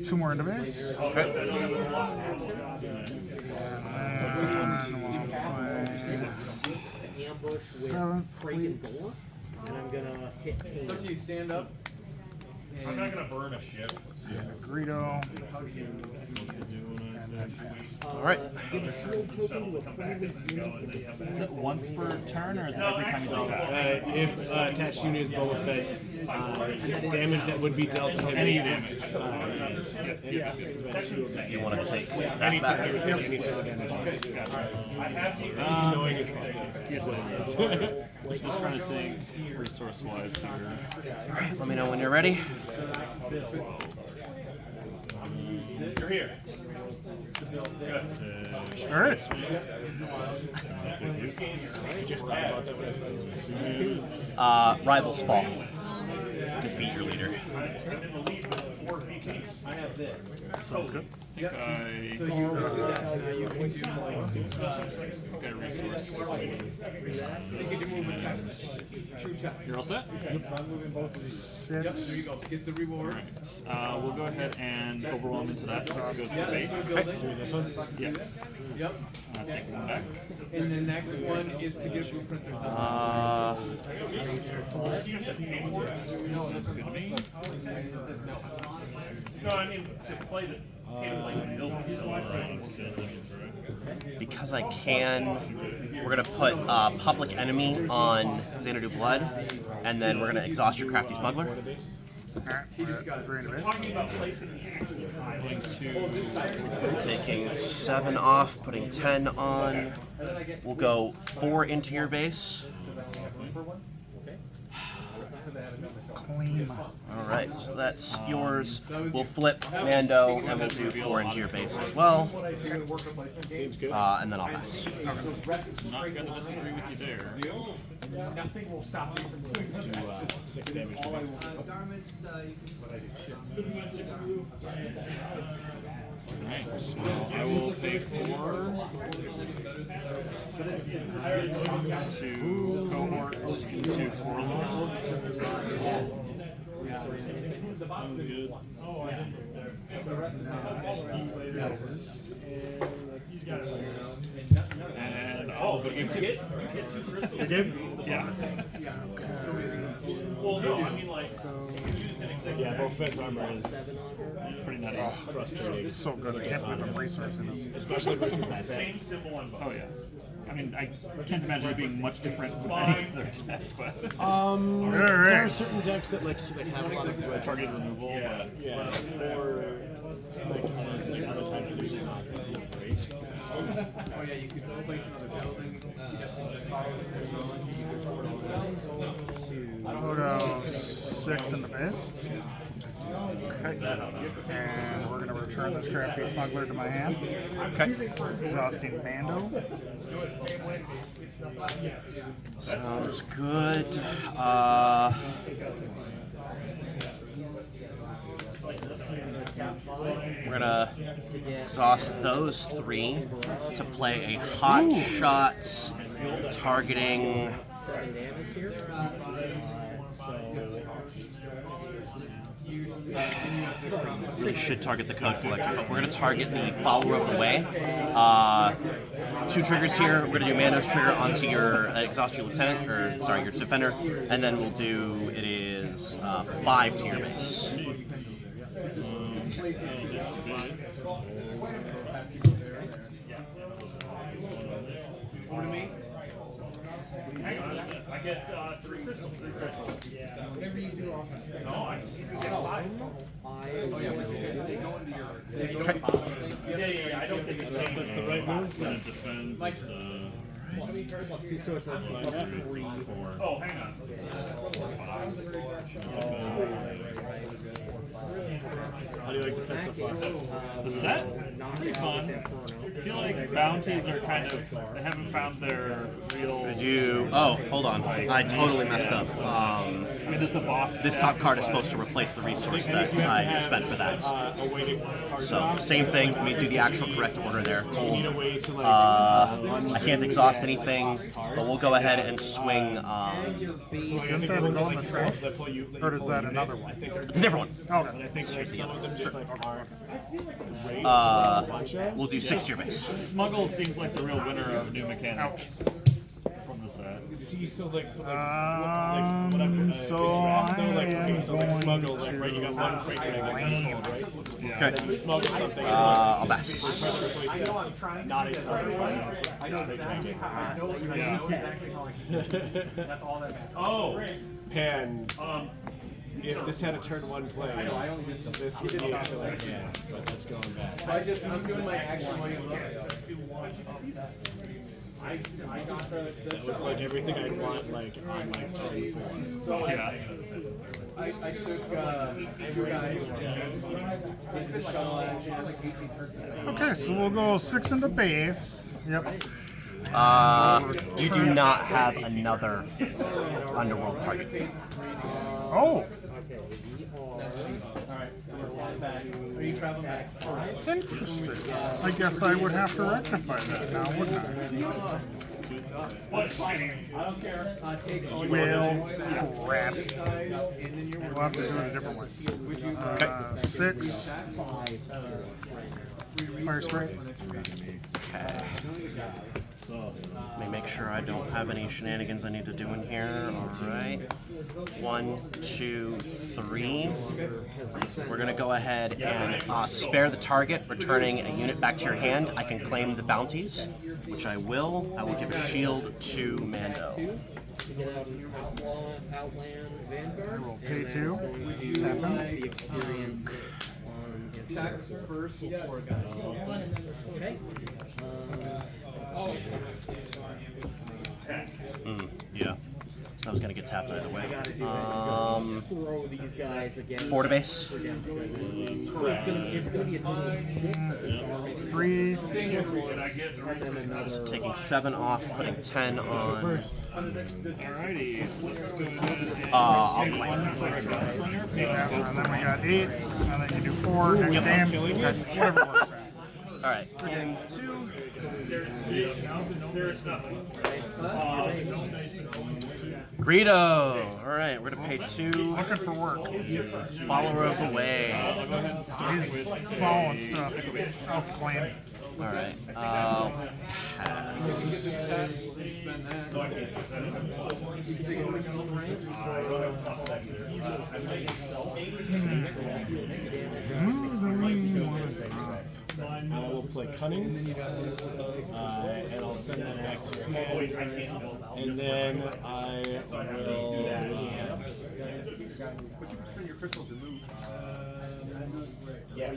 Speaker 2: 2 more into base.
Speaker 1: Okay.
Speaker 2: And then we'll play 7th fleet.
Speaker 6: And I'm going to hit 8. After you stand up.
Speaker 5: I'm not going to burn a ship.
Speaker 2: Greedo.
Speaker 1: All right.
Speaker 3: Is it once per turn, or is it every time you attack?
Speaker 4: If attached unit is Boba Fett, damage that would be dealt to him.
Speaker 3: Any damage.
Speaker 1: If you want to take that
Speaker 4: Any
Speaker 1: back.
Speaker 4: any damage. It's annoying as fuck.
Speaker 3: Just trying to think resource-wise here.
Speaker 1: Let me know when you're ready.
Speaker 5: You're here.
Speaker 2: Alright.
Speaker 1: Rivals fall. Defeat your leader.
Speaker 3: Sounds good.
Speaker 6: So you do that. So now you can do
Speaker 3: Okay, resource.
Speaker 6: So you get to move attack. True attack.
Speaker 3: You're all set?
Speaker 6: Yep, there you go. Get the reward.
Speaker 3: We'll go ahead and overwhelm into that 6 goes to base. Yeah.
Speaker 6: Yep.
Speaker 3: Take 1 back.
Speaker 6: And the next one is to get a blueprint. There's
Speaker 3: That's good to me.
Speaker 5: No, I mean, to play the
Speaker 1: Because I can, we're going to put Public Enemy on Xanadu Blood, and then we're going to exhaust your Crafty Smuggler.
Speaker 2: Alright, 3 into base.
Speaker 1: Taking 7 off, putting 10 on. We'll go 4 into your base.
Speaker 2: Clean.
Speaker 1: Alright, so that's yours. We'll flip Mando, and we'll do 4 into your base as well. And then I'll pass.
Speaker 3: Not gonna disagree with you there.
Speaker 5: nothing will stop you from doing
Speaker 4: Do 6 damage to base.
Speaker 3: Alright, so I will pay 4 to cohort into And oh, but game 2.
Speaker 4: You good?
Speaker 3: Yeah.
Speaker 5: Well, no, I mean like.
Speaker 4: Yeah, both Fed's armor is
Speaker 3: Pretty nutty.
Speaker 4: frustrating.
Speaker 2: So good. I can't believe I'm researching this.
Speaker 4: Especially versus that deck.
Speaker 5: Same symbol on both.
Speaker 3: Oh yeah. I mean, I can't imagine it being much different with any other deck, but
Speaker 4: There are
Speaker 2: Alright.
Speaker 4: certain decks that like have a lot of
Speaker 3: targeted removal.
Speaker 5: Yeah.
Speaker 4: yeah, or like other times they're usually not great.
Speaker 6: Oh yeah, you could place another building. You definitely follow this technology. You could forward all
Speaker 2: Go to 6 in the base. And we're going to return this crafty smuggler to my hand.
Speaker 1: Okay.
Speaker 2: Exhausting Mando.
Speaker 1: Sounds good. We're gonna exhaust those 3 to play a hot shots targeting. Really should target the code collector, but we're gonna target the follower of the way. 2 triggers here. We're gonna do Mando's trigger onto your exhaust your lieutenant, or sorry, your defender, and then we'll do it is 5 to your base.
Speaker 6: Over to me.
Speaker 5: Hang on, I get 3 crystals. 3 crystals.
Speaker 6: Whatever you do, I'll
Speaker 5: No, I get 5.
Speaker 6: Oh yeah, but they go into your.
Speaker 5: Yeah. I don't think it's changed.
Speaker 4: That's the right move.
Speaker 3: It defends. It's,
Speaker 6: So it's a 3, 4.
Speaker 5: Oh, hang on.
Speaker 4: How do you like the set so far?
Speaker 3: the set? Pretty fun. I feel like bounties are kind of, they haven't found their real.
Speaker 1: Oh, hold on. I totally messed up.
Speaker 3: I mean, there's the boss.
Speaker 1: This top card is supposed to replace the resource that I spent for that.
Speaker 4: A way to card
Speaker 1: So
Speaker 4: draw.
Speaker 1: same thing. We do the actual correct order there.
Speaker 4: You need a way to like.
Speaker 1: I can't exhaust anything, but we'll go ahead and swing.
Speaker 2: Didn't that go in the trash? Or is that another one?
Speaker 1: It's a different one.
Speaker 2: Okay.
Speaker 4: I think like some of them just like aren't great.
Speaker 1: We'll do 6 to your base.
Speaker 3: Smuggle seems like the real winner of new mechanics from the set.
Speaker 4: See, so like
Speaker 2: So
Speaker 4: draft though, like
Speaker 2: I
Speaker 4: okay, so like
Speaker 2: am
Speaker 4: smuggle,
Speaker 2: going
Speaker 4: like right, you got one crate dragon, right?
Speaker 3: Yeah.
Speaker 1: Okay.
Speaker 4: You smuggle something.
Speaker 1: I'll pass.
Speaker 4: Not a smuggle, right? Not a dragon.
Speaker 5: Oh,
Speaker 4: Pan. If this had a turn 1 play, this would be like, yeah, but that's going back.
Speaker 6: I'm doing my action while you look.
Speaker 4: That was like everything I'd want like on like turn 4.
Speaker 3: Yeah.
Speaker 6: I took your guys into the shuttle action, like 18 turns.
Speaker 2: Okay, so we'll go 6 into base. Yep.
Speaker 1: You do not have another underworld target.
Speaker 2: Oh,
Speaker 6: Are you traveling back?
Speaker 2: interesting. I guess I would have to rectify that now, wouldn't I?
Speaker 6: I don't care. Take all
Speaker 2: Well, crap.
Speaker 6: side, and then you're
Speaker 2: We'll have to do it a different way. 6. Fire spray.
Speaker 1: Let me make sure I don't have any shenanigans I need to do in here. All right. 1, 2, 3. We're gonna go ahead and spare the target, returning a unit back to your hand. I can claim the bounties, which I will. I will give a shield to Mando.
Speaker 2: I will pay 2. Tap him.
Speaker 6: attack first before guys.
Speaker 1: Yeah. So I was gonna get tapped either way.
Speaker 7: Throw these guys again.
Speaker 1: 4 to base.
Speaker 7: So it's gonna be a total of 6.
Speaker 2: 3.
Speaker 5: Can I get the resources?
Speaker 1: Taking 7 off, putting 10 on.
Speaker 3: Alrighty. Let's go ahead.
Speaker 1: I'll claim.
Speaker 3: For a gunslinger.
Speaker 2: And then we got 8. And then you do 4 next game. Whatever works.
Speaker 1: All right. Game 2.
Speaker 5: There's nothing.
Speaker 1: Rito. All right, we're gonna pay 2.
Speaker 2: Looking for work.
Speaker 1: Follower of the way.
Speaker 2: He's following stuff. Oh, claim.
Speaker 1: All right. Pass.
Speaker 4: I will play Cunning, and I'll send that back to your hand. And then I will.
Speaker 1: I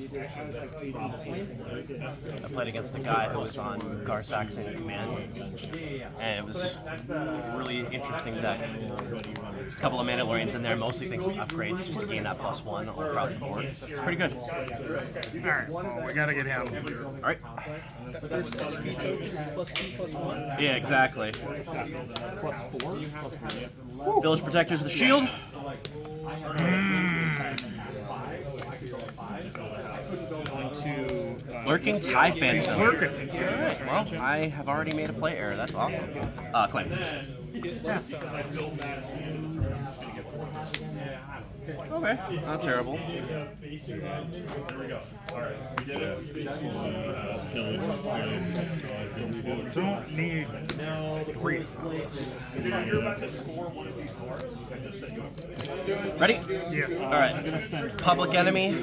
Speaker 1: played against a guy who was on Garsax in command, and it was really interesting that a couple of Mandalorians in there, mostly things with upgrades, just to gain that +1 all across the board. It's pretty good.
Speaker 2: Alright, well, we gotta get him.
Speaker 1: All right.
Speaker 7: +2/+1.
Speaker 1: Yeah, exactly.
Speaker 3: +4.
Speaker 1: Village Protectors with a shield. Lurking TIE Phantom.
Speaker 2: Lurking.
Speaker 1: Alright, well, I have already made a play error. That's awesome. Claim.
Speaker 2: Yes.
Speaker 1: Okay, not terrible.
Speaker 2: Don't need 3.
Speaker 5: You're about to score one of these cards. I just said you have
Speaker 1: Ready?
Speaker 2: Yes.
Speaker 1: All right. Public Enemy.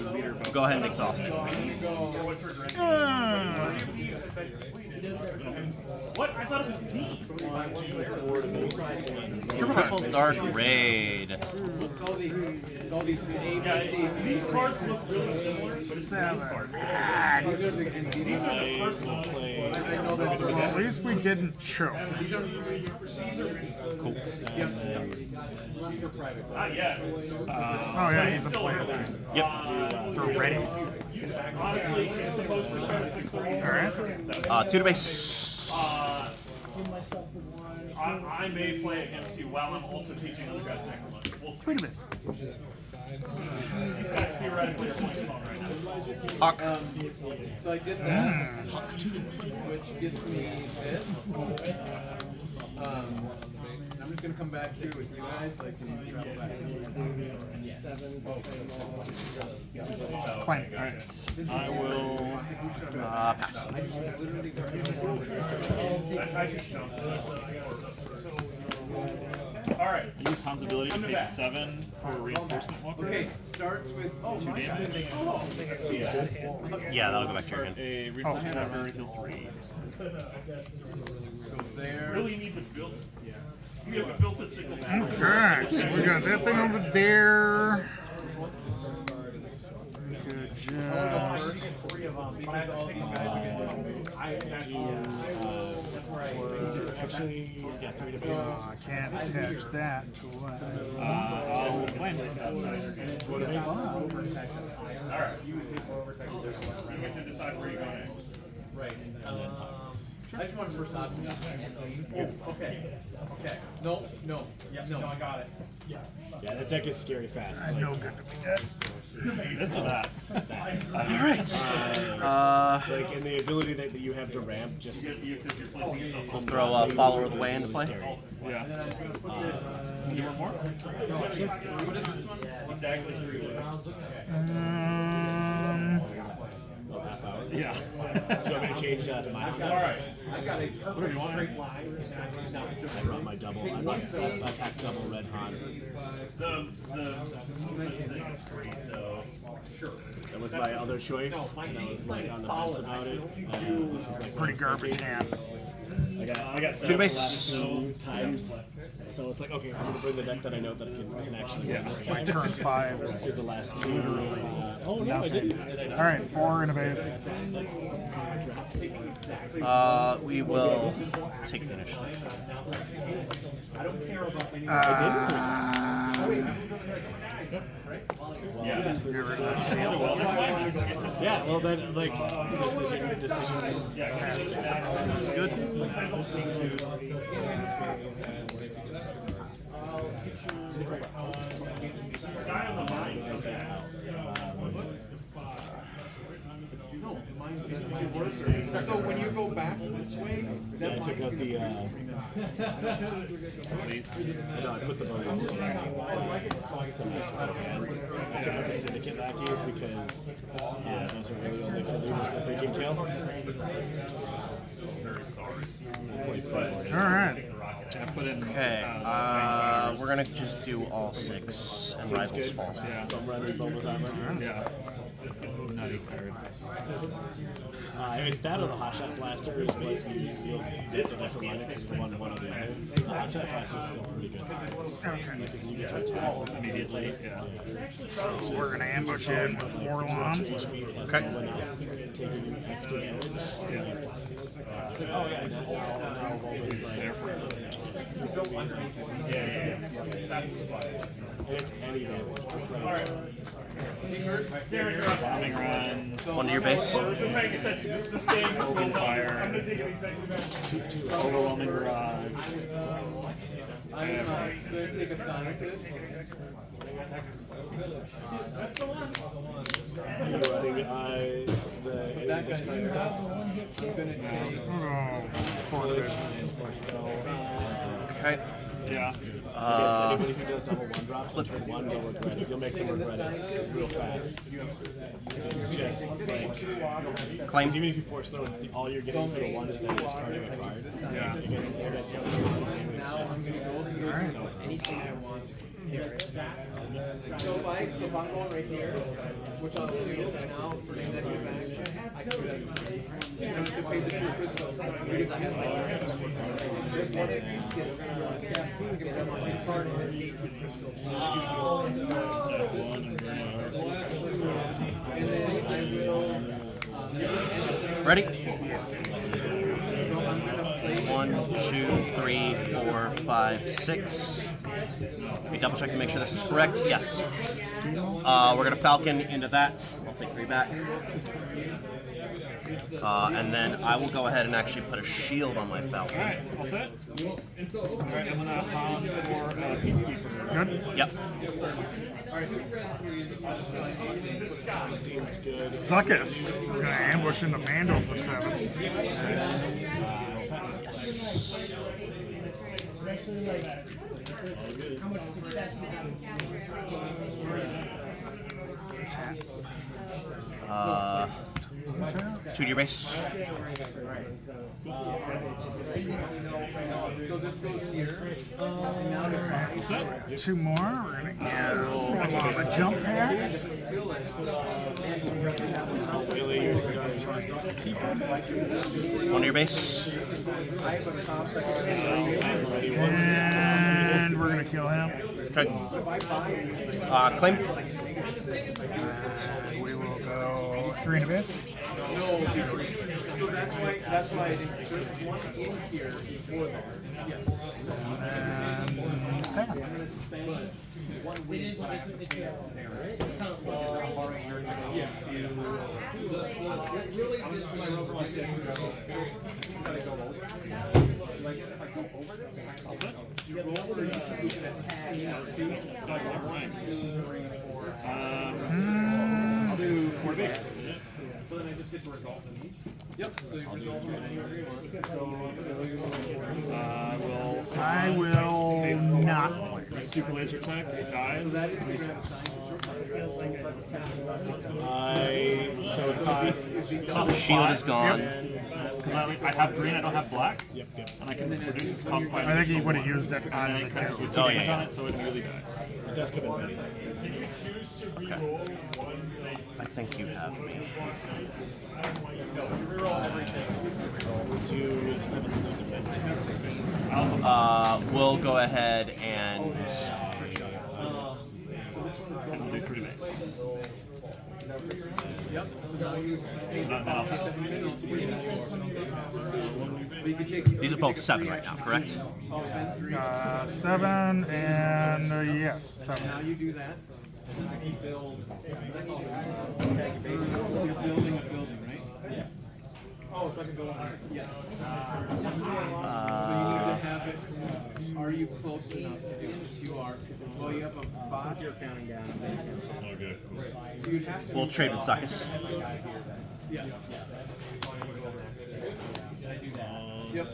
Speaker 1: Go ahead and exhaust it.
Speaker 5: What? I thought it was D.
Speaker 1: Triple Dark Raid.
Speaker 6: It's all these A, B, C.
Speaker 5: These cards look really similar, but it's these cards. These are the personal plays.
Speaker 2: Well, at least we didn't choke.
Speaker 1: Cool.
Speaker 5: Not yet.
Speaker 2: Oh yeah, he's a player.
Speaker 1: Yep.
Speaker 2: We're ready.
Speaker 5: Honestly, it's supposed to start at 6:30.
Speaker 2: Alright.
Speaker 1: 2 to base.
Speaker 5: I may play against you while I'm also teaching other guys necromancy. We'll see.
Speaker 2: Wait a minute.
Speaker 5: That's theoretically playing on right now.
Speaker 1: Hawk.
Speaker 6: So I did that, which gets me this. I'm just gonna come back here with you guys so I can travel back. Yes.
Speaker 2: Claim.
Speaker 3: Alright. I will.
Speaker 1: Pass.
Speaker 5: I just jumped. Alright.
Speaker 3: Use Han's ability to pay 7 for a reinforcement walker.
Speaker 6: Okay, starts with
Speaker 3: 2 damage.
Speaker 1: Yeah, that'll go back to your hand.
Speaker 3: A reinforcement walker, heal 3.
Speaker 6: goes there.
Speaker 5: Really need to build. We haven't built a single battle.
Speaker 2: Okay, so we got that thing over there. Good job.
Speaker 6: Because all these guys are
Speaker 4: Actually, yeah, 3 to base.
Speaker 2: I can't attach that to what.
Speaker 3: I'll claim it.
Speaker 5: Alright. You get to decide where you're going.
Speaker 6: right. I just want first option. Oh, okay. Okay. No, no. Yeah, no, I got it.
Speaker 4: Yeah, that deck is scary fast.
Speaker 2: No good to be dead.
Speaker 3: This or that?
Speaker 1: Alright.
Speaker 4: Like, and the ability that you have to ramp just.
Speaker 1: We'll throw a Follower of the Way into play.
Speaker 3: Yeah. You want more?
Speaker 5: Exactly 3
Speaker 4: Half hour.
Speaker 3: Yeah.
Speaker 4: So I'm going to change that to my.
Speaker 5: Alright.
Speaker 6: I got a straight line.
Speaker 4: I brought my double. I brought attack double red hot.
Speaker 5: The thing is free, so sure.
Speaker 4: That was my other choice, and I was like on the fence about it. This is like
Speaker 2: Pretty garbage hand.
Speaker 4: I got
Speaker 1: 2 to base.
Speaker 4: 2 times. So it's like, okay, I'm gonna bring the deck that I know that can actually win this
Speaker 2: My
Speaker 4: time.
Speaker 2: turn 5.
Speaker 4: Is the last 2. Oh no, I didn't. Did I not?
Speaker 2: Alright, 4 in a base.
Speaker 1: We will take the initiative.
Speaker 4: Yeah, well then, like, decision.
Speaker 1: That's good.
Speaker 6: No, mine works. So when you go back this way,
Speaker 4: Yeah, I took out the. No, I put the bonus in there to mess with those again. I took out the syndicate lackeys because those are really only for looters that they can kill.
Speaker 2: All right.
Speaker 3: I put in.
Speaker 8: Okay, we're gonna just do all 6 and rivals fall.
Speaker 3: Yeah.
Speaker 4: From running Boba's armor.
Speaker 3: Yeah. Not declared.
Speaker 4: If it's that or the hot shot blaster is what you'll get the next line because one or the other. The hot shot blaster is still pretty good. Because you get to attack
Speaker 3: Immediately. Yeah.
Speaker 2: So we're gonna ambush in with Forlom.
Speaker 8: Okay.
Speaker 4: Taking extra damage. It's like, oh yeah, now Boba's like.
Speaker 3: Yeah.
Speaker 4: And it's any damage.
Speaker 3: Bombing run.
Speaker 8: One to your base.
Speaker 3: Open fire. Overwhelming barrage.
Speaker 6: I'm going to take a scientist. That's the one.
Speaker 4: You're running
Speaker 6: That guy here. I'm going to take.
Speaker 8: Okay.
Speaker 3: Yeah.
Speaker 4: Anybody who does double one drops, let's put one, you'll regret it. You'll make them regret it real fast. It's just like,
Speaker 8: Claim.
Speaker 4: even if you force throw, all you're getting for the one is then discarding a card.
Speaker 3: Yeah.
Speaker 4: That's the other one too.
Speaker 6: Now I'm going to go through anything I want here. So if I'm going right here, which I'll do now for executive action, I can do that. I don't have to pay the 2 crystals because I have my scientist. There's one of these, yes. I can put my card and gain 2 crystals. And then I will. This is end of turn.
Speaker 8: Ready?
Speaker 6: So I'm going to play
Speaker 8: 1, 2, 3, 4, 5, 6. Let me double check to make sure this is correct. Yes. We're gonna Falcon into that. I'll take 3 back. And then I will go ahead and actually put a shield on my Falcon.
Speaker 3: Alright, all set? Alright, I'm gonna hunt for Peacekeeper.
Speaker 2: Good.
Speaker 8: Yep.
Speaker 4: Seems good.
Speaker 2: Zuckus is gonna ambush into Vandals for 7.
Speaker 7: How much success you have in
Speaker 8: Two to your base.
Speaker 6: So this goes here. And now they're back.
Speaker 2: 2 more. We're gonna give Forlom a jump pad.
Speaker 8: One to your base.
Speaker 2: And we're gonna kill him.
Speaker 8: Okay. Claim.
Speaker 2: And we will go 3 in a base.
Speaker 6: No, so that's why I didn't. There's one in here before that. Yes.
Speaker 2: And pass.
Speaker 7: It is like it's kind of really
Speaker 3: I'll do 4 base.
Speaker 6: Yep. So you resolve it anywhere you want.
Speaker 2: I will not play.
Speaker 3: Super laser attack, it dies.
Speaker 6: So that is the
Speaker 4: So it costs.
Speaker 8: The shield is gone.
Speaker 3: Because I have green, I don't have black.
Speaker 4: Yep.
Speaker 3: And I can reduce its cost by
Speaker 2: I think he would have used it on
Speaker 3: and
Speaker 2: the
Speaker 3: it kind of
Speaker 2: kill.
Speaker 3: with 2 damage on it, so it really dies.
Speaker 4: It does come in ready.
Speaker 8: I think you have me.
Speaker 4: Do 7 defend.
Speaker 8: We'll go ahead and
Speaker 3: And do 3 base.
Speaker 6: Yep. So now you
Speaker 3: It's not now.
Speaker 8: these are both 7 right now, correct?
Speaker 6: spend 3.
Speaker 2: 7 and yes, 7.
Speaker 6: Now you do that. And now you build. You're building a building, right? Yeah. Oh, so I can go on here. Yes. So you need to have it. Are you close enough to do this? You are. Well, you have a boss. You're counting down. So you'd have to.
Speaker 8: We'll trade with Zuckus.
Speaker 6: Yes. Yep.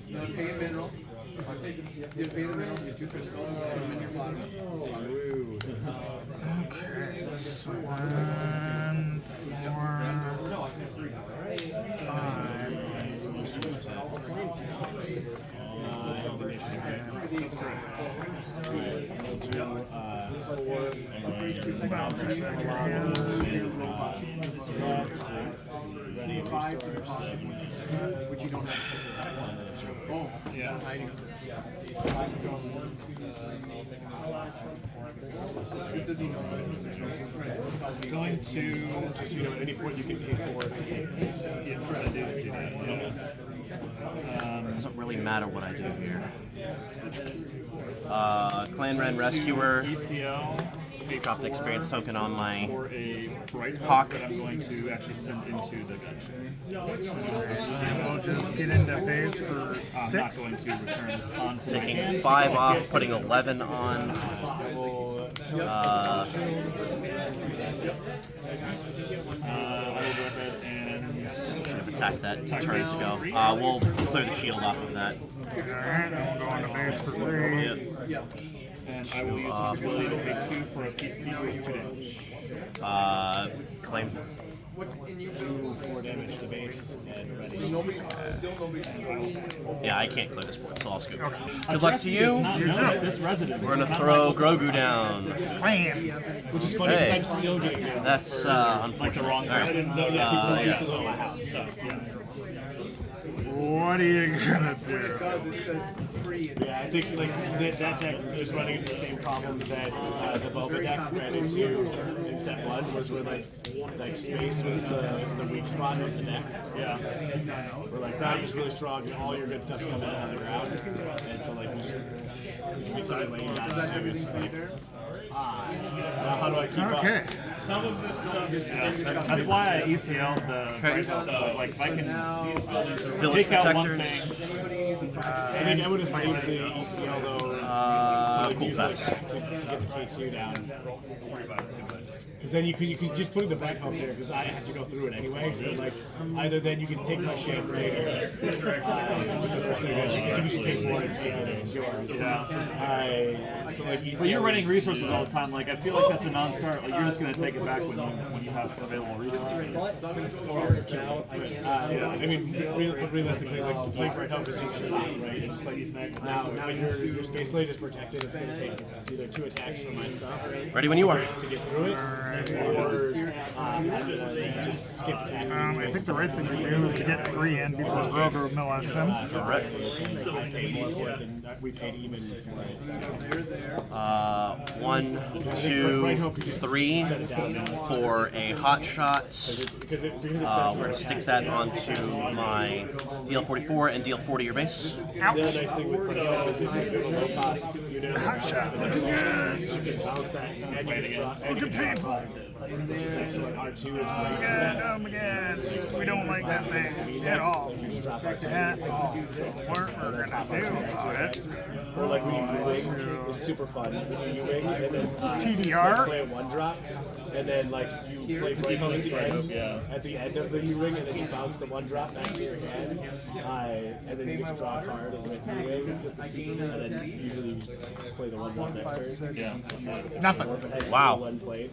Speaker 6: No, pay a mineral. You pay the mineral, get 2 crystals, put them in your bottom.
Speaker 2: Okay, so 1, 4, 5. Bounce it back in hand.
Speaker 6: Which you don't have. Oh, yeah. Hiding.
Speaker 3: Going to
Speaker 4: Just, you know, at any point you can pay for it.
Speaker 8: Doesn't really matter what I do here. Clan Ren Rescuer.
Speaker 3: ECL.
Speaker 8: Drop an experience token on my
Speaker 3: For a bright
Speaker 8: Hawk.
Speaker 3: that I'm going to actually send into the gun.
Speaker 2: And we'll just get into base for
Speaker 3: I'm not
Speaker 2: 6.
Speaker 3: going to return onto my
Speaker 8: taking
Speaker 3: hand.
Speaker 8: 5 off, putting 11 on.
Speaker 3: I will go ahead and
Speaker 8: Should have attacked that 2 turns ago. We'll clear the shield off of that.
Speaker 2: Alright, and we'll go into base for 3.
Speaker 3: and I will use his ability to pay 2 for a peacekeeper finish.
Speaker 8: Claim.
Speaker 4: Do 4 damage to base and ready.
Speaker 8: Yeah, I can't clear this board, so I'll scoop. Good luck to you.
Speaker 3: This resident.
Speaker 8: We're gonna throw Grogu down.
Speaker 2: Plan.
Speaker 4: Which is funny because
Speaker 8: Hey.
Speaker 4: I'm still getting down.
Speaker 8: That's
Speaker 3: Like the wrong
Speaker 8: All right.
Speaker 3: person.
Speaker 4: No, yeah, people
Speaker 8: yeah.
Speaker 4: used to live in my house. So,
Speaker 2: What are you gonna do?
Speaker 6: Because it says free.
Speaker 4: yeah, I think like that deck is running into the same problem that the Boba deck ran into in set 1 was where like space was the weak spot of the deck.
Speaker 3: Yeah.
Speaker 4: Where like ground is really strong and all your good stuff's coming out on the ground. And so like you just make something laying down and it's just like, now how do I keep up?
Speaker 2: Okay.
Speaker 3: That's why I ECL the right hook. I was like, if I can
Speaker 8: Village
Speaker 3: take out one
Speaker 8: Protectors.
Speaker 3: thing,
Speaker 4: I think I would have saved the ECL though.
Speaker 8: Cool
Speaker 4: use,
Speaker 8: pass.
Speaker 4: like, to get the K2 down. Because then you could just put the back up there because I have to go through it anyway. So like either then you can take my shade later, so you can take more and take it as yours. So like
Speaker 3: but you're running resources all the time. Like I feel like that's a non-start. Like you're just gonna take it back when you have available resources.
Speaker 4: I mean, realistically, like Blink right help is just a stop, right? And just like now your space lane is protected. It's going to take either 2 attacks from my stuff
Speaker 8: Ready when you are.
Speaker 4: to get through it, or just skip attack.
Speaker 2: I think the right thing to do is to get 3 in before Grogu mills him.
Speaker 8: Correct.
Speaker 4: I paid more for it than we paid even for it. So.
Speaker 8: 1, 2, 3 for a hot shot.
Speaker 4: Because it
Speaker 8: We're gonna stick that onto my DL44 and DL40 your base.
Speaker 4: the other nice thing with Pernell is if you go low cost, you know,
Speaker 2: Hot shot. Looking good.
Speaker 4: you can bounce that and you can drop and you can drop which is nice. So like R2 is great.
Speaker 2: Oh my god. We don't like that thing at all. Like that at all. So what we're gonna do about it.
Speaker 4: Or like when you U-wing, it's super fun. When you U-wing and then
Speaker 2: TDR.
Speaker 4: play a 1-drop, and then like you play break at the end of the U-wing, and then you bounce the 1-drop back to your hand, and then you get to draw a card and with U-wing, and then usually you play the 1-drop next turn.
Speaker 3: Yeah.
Speaker 2: Nothing.
Speaker 8: Wow.
Speaker 4: One played.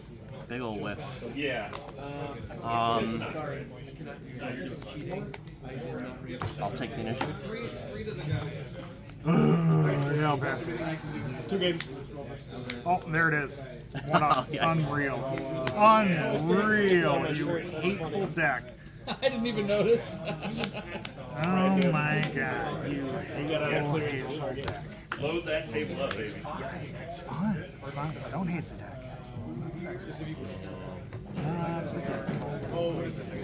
Speaker 8: Big ol' whiff.
Speaker 3: Yeah.
Speaker 8: I'll take the initiative.
Speaker 2: Yeah, I'll pass it.
Speaker 4: 2 games.
Speaker 2: Oh, there it is. One up.
Speaker 8: Yikes.
Speaker 2: Unreal. Unreal, you hateful deck.
Speaker 7: I didn't even notice.
Speaker 2: Oh my god, you
Speaker 4: You gotta
Speaker 2: hateful,
Speaker 4: clear it to the
Speaker 2: hateful
Speaker 4: target.
Speaker 2: deck.
Speaker 5: Load that table up, baby.
Speaker 2: It's fun. It's fun. I don't hate the deck.
Speaker 4: You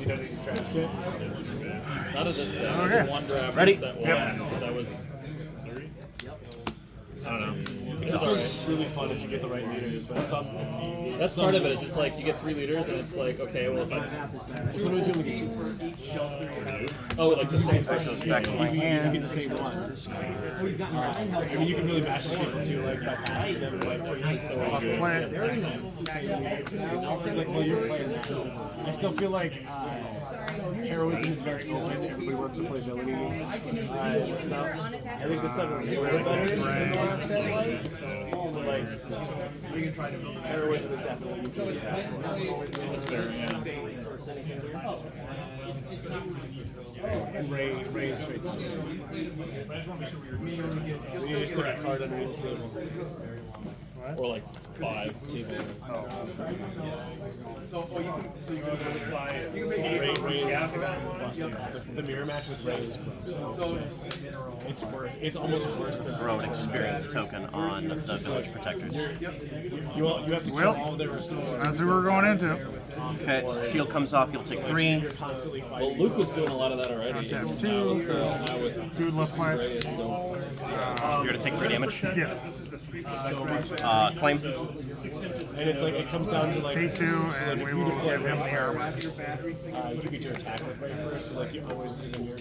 Speaker 4: don't need to trap shit.
Speaker 3: None of this set.
Speaker 2: Okay.
Speaker 3: One draft.
Speaker 8: Ready?
Speaker 3: Set one. That was. Sorry. I don't know.
Speaker 4: It's really fun if you get the right leaders, but
Speaker 3: That's part of it. It's just like you get 3 leaders, and it's like, okay, well, if I
Speaker 4: sometimes you only get 2.
Speaker 3: oh, like the same section.
Speaker 8: Back to my
Speaker 4: You
Speaker 8: hand.
Speaker 4: get the same one. I mean, you can really match people too, like by passing them. Like,
Speaker 2: Play it.
Speaker 4: like while you're playing that, I still feel like heroism is very open. Everybody wants to play villainy stuff. I think this stuff is way better than the last set was. But like, heroism is definitely easier to have.
Speaker 3: That's fair, yeah.
Speaker 4: And Ray is straight past it. We just took a card underneath the table.
Speaker 3: Or like 5 table.
Speaker 5: So you can buy
Speaker 4: The mirror match with Ray is gross. It's almost worse than
Speaker 8: Throw an experience token on the village protectors.
Speaker 4: you have to kill all their restore.
Speaker 2: That's who we're going into.
Speaker 8: Okay, shield comes off, you'll take 3.
Speaker 4: Constantly fighting.
Speaker 3: Well, Luke was doing a lot of that already.
Speaker 2: Tap
Speaker 3: Now
Speaker 2: 2.
Speaker 3: with
Speaker 2: Dude left play.
Speaker 3: Reyes, so
Speaker 8: You're gonna take 3 damage.
Speaker 2: Yes.
Speaker 8: Claim.
Speaker 4: And it's like it comes down to like
Speaker 2: Stay 2, and we will give him the armor.
Speaker 4: you get to attack with Ray first, so like you always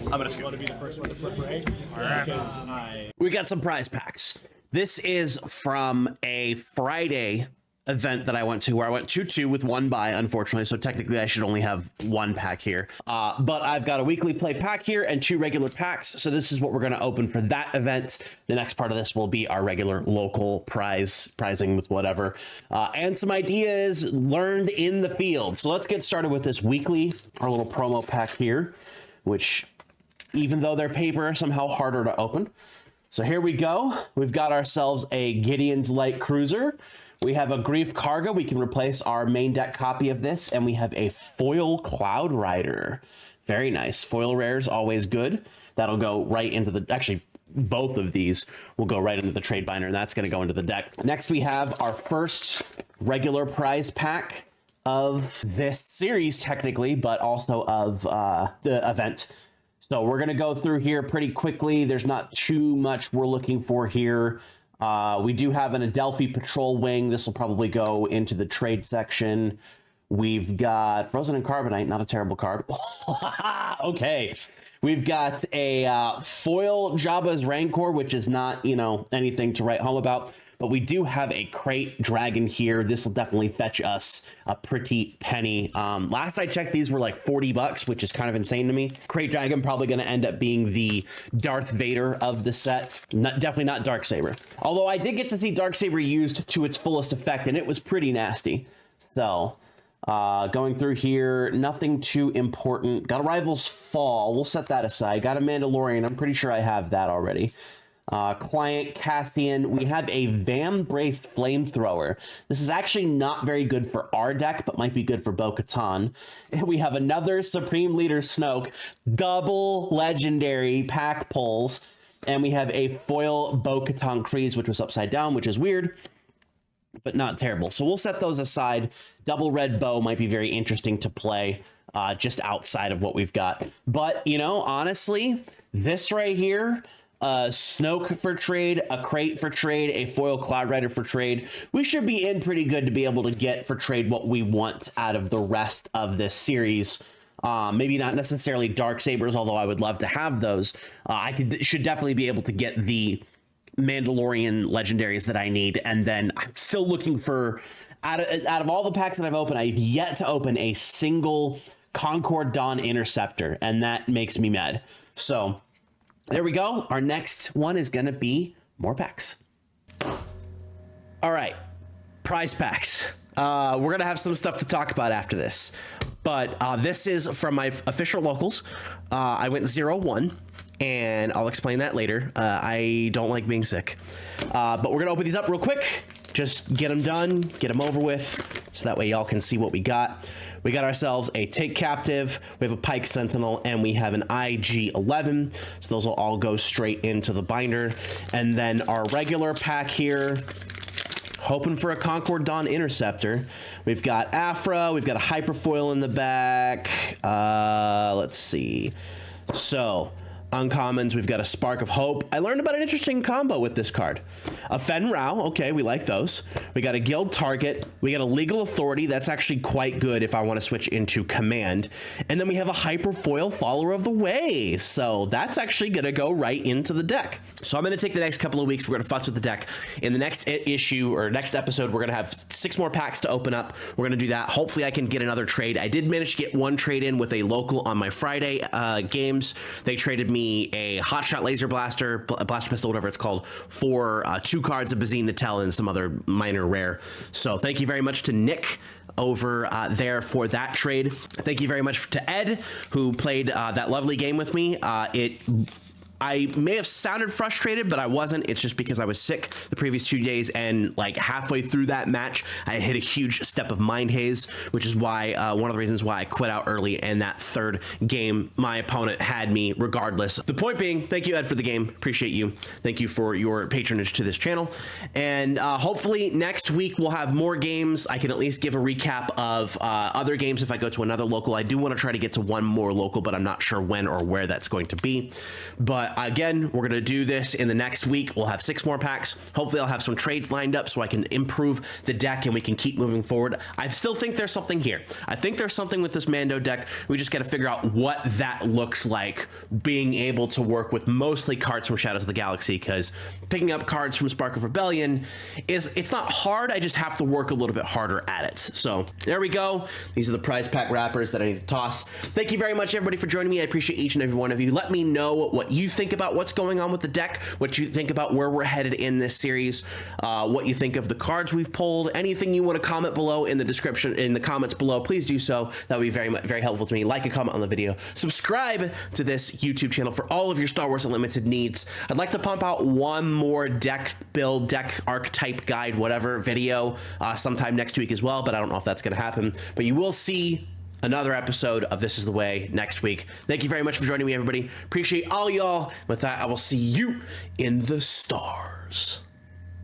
Speaker 8: I'm gonna scoot.
Speaker 4: want to be the first one to flip Ray.
Speaker 2: Alright.
Speaker 4: Because I
Speaker 1: We got some prize packs. This is from a Friday event that I went to, where I went 2-2 with 1 buy, unfortunately, so technically I should only have 1 pack here. But I've got a weekly play pack here and 2 regular packs, so this is what we're going to open for that event. The next part of this will be our regular local prizing with whatever, and some ideas learned in the field. So let's get started with this weekly, our little promo pack here, which, even though they're paper, are somehow harder to open. So here we go. We've got ourselves a Gideon's Light Cruiser. We have a Grief Cargo. We can replace our main deck copy of this. And we have a Foil Cloud Rider. Very nice. Foil rares, always good. That'll go right into the... Actually, both of these will go right into the trade binder, and that's going to go into the deck. Next, we have our first regular prize pack of this series, technically, but also of the event. So we're going to go through here pretty quickly. There's not too much we're looking for here. We do have an Adelphi Patrol Wing. This will probably go into the trade section. We've got Frozen and Carbonite, not a terrible card. Okay. We've got a foil Jabba's Rancor, which is not, anything to write home about. But we do have a Crate Dragon here. This will definitely fetch us a pretty penny. Last I checked, these were like $40, which is kind of insane to me. Crate Dragon probably going to end up being the Darth Vader of the set. Definitely not Darksaber. Although I did get to see Darksaber used to its fullest effect, and it was pretty nasty. So, going through here, nothing too important. Got a Rival's Fall. We'll set that aside. Got a Mandalorian. I'm pretty sure I have that already. Client Cassian. We have a Van-Braced Flamethrower. This is actually not very good for our deck, but might be good for Bo-Katan. And we have another Supreme Leader Snoke. Double legendary pack pulls. And we have a foil Bo-Katan Kryze, which was upside down, which is weird, but not terrible. So we'll set those aside. Double red bow might be very interesting to play just outside of what we've got. But, honestly, this right here... Snoke for trade, a Crate for trade, a Foil Cloud Rider for trade. We should be in pretty good to be able to get for trade what we want out of the rest of this series. Maybe not necessarily Darksabers, although I would love to have those. Should definitely be able to get the Mandalorian legendaries that I need, and then I'm still looking for out of all the packs that I've opened, I've yet to open a single Concord Dawn Interceptor, and that makes me mad. So there we go. Our next one is going to be more packs. All right, prize packs. We're going to have some stuff to talk about after this. But this is from my official locals. I went 0-1, and I'll explain that later. I don't like being sick. But we're going to open these up real quick. Just get them done, get them over with, so that way y'all can see what we got. We got ourselves a Take Captive, we have a Pike Sentinel, and we have an IG-11. So those will all go straight into the binder. And then our regular pack here, hoping for a Concord Dawn Interceptor. We've got Afra, we've got a Hyperfoil in the back. Let's see. So, Uncommons, we've got a Spark of Hope. I learned about an interesting combo with this card. A Fen Rao, okay, we like those. We got a Guild Target. We got a Legal Authority. That's actually quite good if I want to switch into Command. And then we have a Hyperfoil Follower of the Way. So that's actually going to go right into the deck. So I'm going to take the next couple of weeks. We're going to fuss with the deck. In the next issue or next episode, we're going to have 6 more packs to open up. We're going to do that. Hopefully I can get another trade. I did manage to get one trade in with a local on my Friday games. They traded me a Hotshot Laser Blaster, Blaster Pistol, whatever it's called, for 2 cards of Bazine Natel and some other minor rare. So thank you very much to Nick over there for that trade. Thank you very much to Ed, who played that lovely game with me. I may have sounded frustrated, but I wasn't. It's just because I was sick the previous 2 days, and like halfway through that match, I hit a huge step of mind haze, which is why one of the reasons why I quit out early. And that 3rd game, my opponent had me regardless. The point being, thank you, Ed, for the game. Appreciate you. Thank you for your patronage to this channel. And hopefully next week we'll have more games. I can at least give a recap of other games if I go to another local. I do want to try to get to one more local, but I'm not sure when or where that's going to be. But again, we're going to do this in the next week. We'll have 6 more packs. Hopefully I'll have some trades lined up so I can improve the deck and we can keep moving forward. I still think there's something here. I think there's something with this Mando deck. We just got to figure out what that looks like, being able to work with mostly cards from Shadows of the Galaxy, because picking up cards from Spark of Rebellion it's not hard. I just have to work a little bit harder at it. So there we go. These are the prize pack wrappers that I need to toss. Thank you very much, everybody, for joining me. I appreciate each and every one of you. Let me know what you think about what's going on with the deck, what you think about where we're headed in this series, what you think of the cards we've pulled. Anything you want to comment below in the description, in the comments below, please do so. That would be very helpful to me. Like and comment on the video. Subscribe to this YouTube channel for all of your Star Wars Unlimited needs. I'd like to pump out one more deck build, deck archetype guide, whatever video sometime next week as well, but I don't know if that's going to happen. But you will see another episode of This Is the Way next week. Thank you very much for joining me, everybody. Appreciate all y'all. With that, I will see you in the stars.